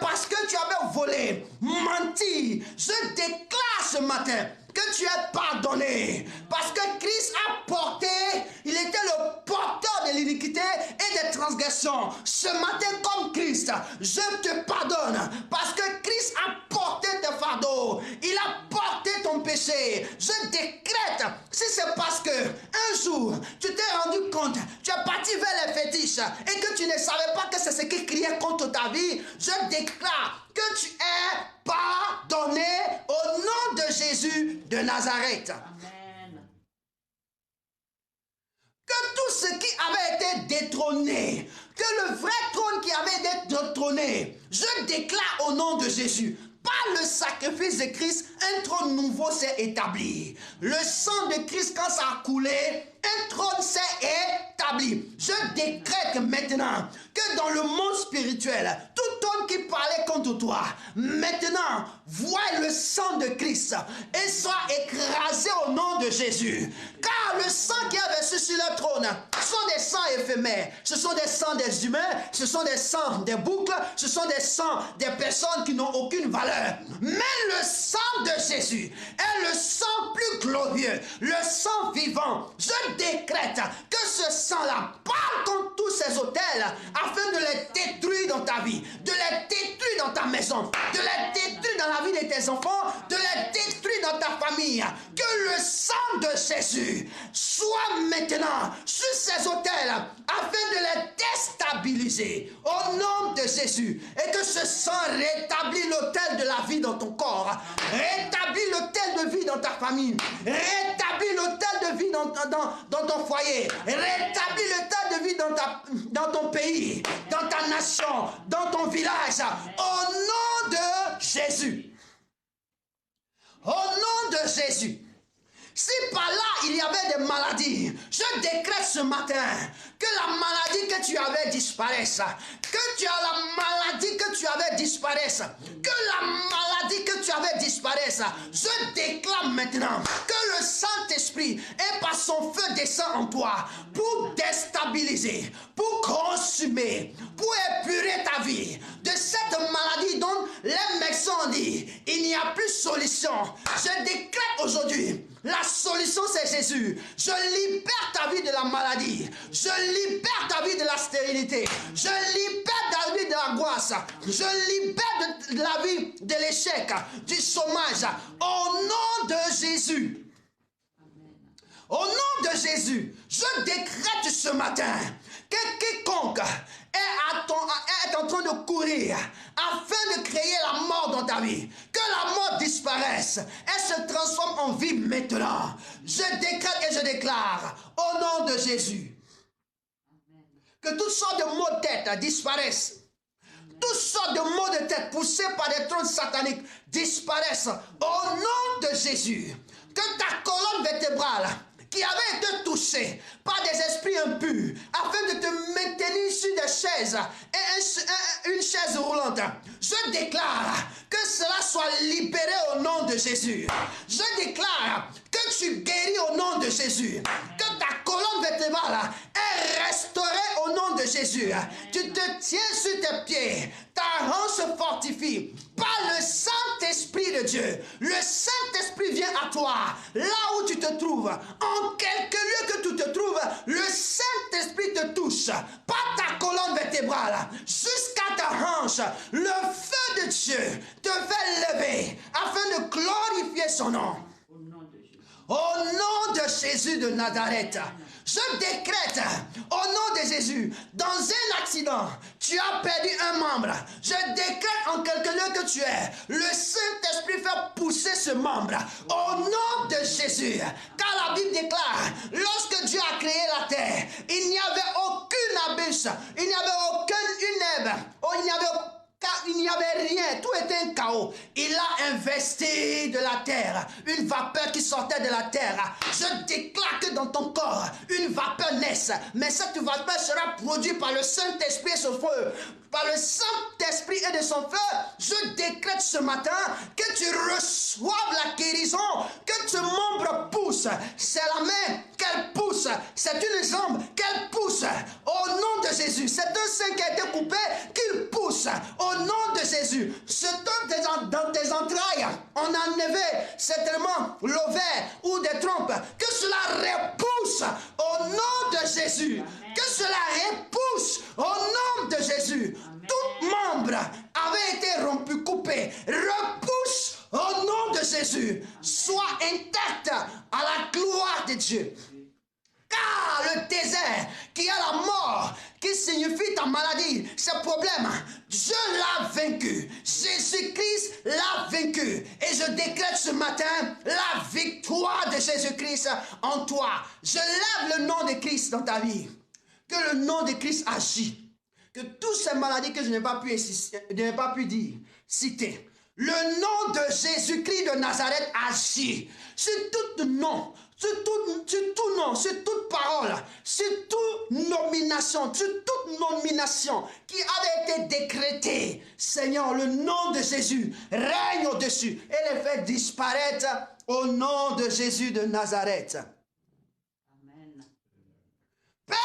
parce que tu avais volé, menti, je déclare ce matin que tu es pardonné. Parce que Christ a porté, il était le porteur de l'iniquité et des transgressions. Ce matin, comme Christ, je te pardonne. Parce que Christ a porté tes fardeaux. Il a porté ton péché. Je décrète, si c'est parce que un jour, tu t'es rendu compte, tu es parti vers les fétiches et que tu ne savais pas que c'est ce qui criait contre ta vie, je déclare que tu es pardonné au nom de Jésus de Nazareth. Amen. Que tout ce qui avait été détrôné, que le vrai trône qui avait été détrôné, je déclare au nom de Jésus, par le sacrifice de Christ, un trône nouveau s'est établi. Le sang de Christ, quand ça a coulé, un trône s'est établi. Je décrète maintenant que dans le monde spirituel, tout homme qui parlait contre toi, maintenant, voit le sang de Christ et soit écrasé au nom de Jésus. Car le sang qui est versé sur le trône sont des sangs éphémères. Ce sont des sangs des humains, ce sont des sangs des boucles, ce sont des sangs des personnes qui n'ont aucune valeur. Mais le sang de Jésus est le sang plus glorieux, le sang vivant. Je décrète que ce sang-là parle contre tous ces autels afin de les détruire dans ta vie, de les détruire dans ta maison, de les détruire dans la vie de tes enfants, de les détruire dans ta famille. Que le sang de Jésus soit maintenant sur ces autels afin de les déstabiliser au nom de Jésus, et que ce sang rétablit l'autel de la vie dans ton corps, rétablit l'autel de vie dans ta famille, rétablit l'autel de vie dans ton foyer, rétablit l'autel de vie dans ton pays, dans ta nation, dans ton village, au nom de Jésus. Au nom de Jésus. Si par là il y avait des maladies, je décrète ce matin que la maladie que tu avais disparaisse, que la maladie que tu avais disparaisse, que la maladie que tu avais disparaisse. Je déclare maintenant que le Saint-Esprit est par son feu descend en toi pour déstabiliser, pour consumer, pour épurer ta vie de cette maladie dont les médecins ont dit il n'y a plus solution. Je décrète aujourd'hui la solution, c'est Jésus. Je libère ta vie de la maladie. Je libère ta vie de la stérilité. Je libère ta vie de l'angoisse. Je libère de la vie de l'échec, du chômage. Au nom de Jésus. Au nom de Jésus, je décrète ce matin que quiconque est en train de courir afin de créer la mort dans ta vie, que la mort disparaisse et se transforme en vie maintenant. Je décrète et je déclare au nom de Jésus que toutes sortes de maux de tête disparaissent. Toutes sortes de maux de tête poussés par des trônes sataniques disparaissent au nom de Jésus. Que ta colonne vertébrale qui avait été touché par des esprits impurs afin de te maintenir sur des chaises et une chaise roulante. Je déclare que cela soit libéré au nom de Jésus. Je déclare que tu guéris au nom de Jésus. Que ta colonne vertébrale est restaurée au au nom de Jésus. Tu te tiens sur tes pieds. Ta hanche se fortifie par le Saint-Esprit de Dieu. Le Saint-Esprit vient à toi, là où tu te trouves. En quelque lieu que tu te trouves, le Saint-Esprit te touche par ta colonne vertébrale jusqu'à ta hanche. Le feu de Dieu te fait lever afin de glorifier son nom. Au nom de Jésus de Nazareth, je décrète, au nom de Jésus, dans un accident, tu as perdu un membre. Je décrète en quelque lieu que tu es. Le Saint-Esprit fait pousser ce membre. Au nom de Jésus. Car la Bible déclare, lorsque Dieu a créé la terre, il n'y avait aucune abysse, il n'y avait aucune herbe, il n'y avait rien, tout était un chaos. Il a investi de la terre, une vapeur qui sortait de la terre. Je déclare que dans ton corps, une vapeur naisse, mais cette vapeur sera produite par le Saint-Esprit et son feu. Par le Saint-Esprit et de son feu, je décrète ce matin que tu reçoives la guérison, que ce membre pousse. C'est la main qu'elle pousse, c'est une jambe qu'elle pousse. Au nom de Jésus, c'est un sein qui a été coupé, qu'il pousse. Au nom de Jésus, dans tes entrailles, on a enlevé certainement l'ovaire ou des trompes. Que cela repousse au nom de Jésus. Amen. Que cela repousse au nom de Jésus. Amen. Tout membre avait été rompu, coupé. Repousse au nom de Jésus. Sois intact à la gloire de Dieu. Car le désert qui est la mort, qui signifie ta maladie, ces problèmes, Dieu l'a vaincu. Jésus-Christ l'a vaincu. Et je décrète ce matin la victoire de Jésus-Christ en toi. Je lève le nom de Christ dans ta vie. Que le nom de Christ agit. Que toutes ces maladies que je n'ai pas pu dire, citer. Le nom de Jésus-Christ de Nazareth agit. C'est tout nom. C'est tout nom, c'est toute parole, c'est toute nomination qui avait été décrétée. Seigneur, le nom de Jésus règne au-dessus et les fait disparaître au nom de Jésus de Nazareth. Amen. Père,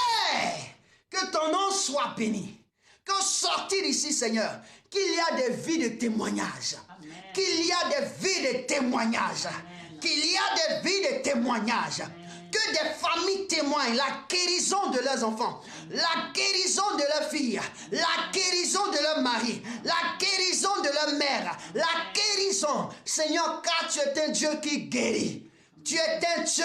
que ton nom soit béni. Qu'au sortir d'ici, Seigneur, qu'il y a des vies de témoignages. Amen. Qu'il y a des vies de témoignages. Amen. Qu'il y a des vies de témoignages. Amen. Que des familles témoignent la guérison de leurs enfants, la guérison de leurs filles, la guérison de leur mari, la guérison de leur mère, la guérison. Seigneur, car tu es un Dieu qui guérit. Tu es un Dieu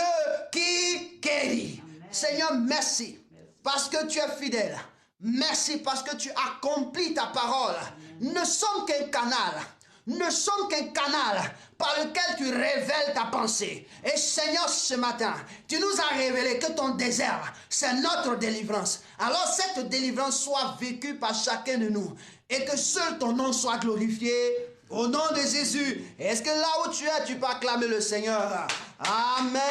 qui guérit. Amen. Seigneur, merci parce que tu es fidèle. Merci parce que tu accomplis ta parole. Nous ne sommes qu'un canal. Nous ne sommes qu'un canal par lequel tu révèles ta pensée. Et Seigneur, ce matin, tu nous as révélé que ton désert, c'est notre délivrance. Alors cette délivrance soit vécue par chacun de nous. Et que seul ton nom soit glorifié. Au nom de Jésus. Est-ce que là où tu es, tu peux acclamer le Seigneur? Amen.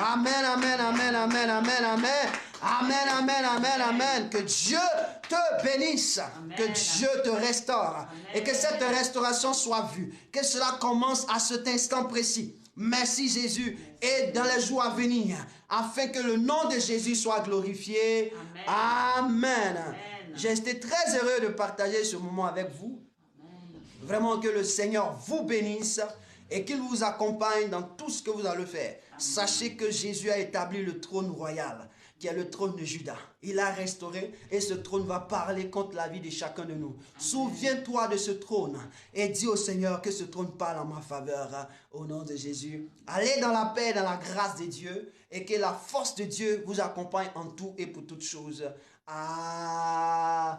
Amen, amen, amen, amen, amen, amen. Amen, amen, amen, amen. Que Dieu te bénisse. Amen. Que Dieu te restaure. Amen. Et que cette restauration soit vue. Que cela commence à cet instant précis. Merci Jésus. Et dans les jours à venir. Afin que le nom de Jésus soit glorifié. Amen. Amen. J'ai été très heureux de partager ce moment avec vous. Vraiment que le Seigneur vous bénisse et qu'il vous accompagne dans tout ce que vous allez faire. Amen. Sachez que Jésus a établi le trône royal, qui est le trône de Judas. Il a restauré et ce trône va parler contre la vie de chacun de nous. Souviens-toi de ce trône et dis au Seigneur que ce trône parle en ma faveur. Au nom de Jésus, allez dans la paix, dans la grâce de Dieu et que la force de Dieu vous accompagne en tout et pour toutes choses. Amen.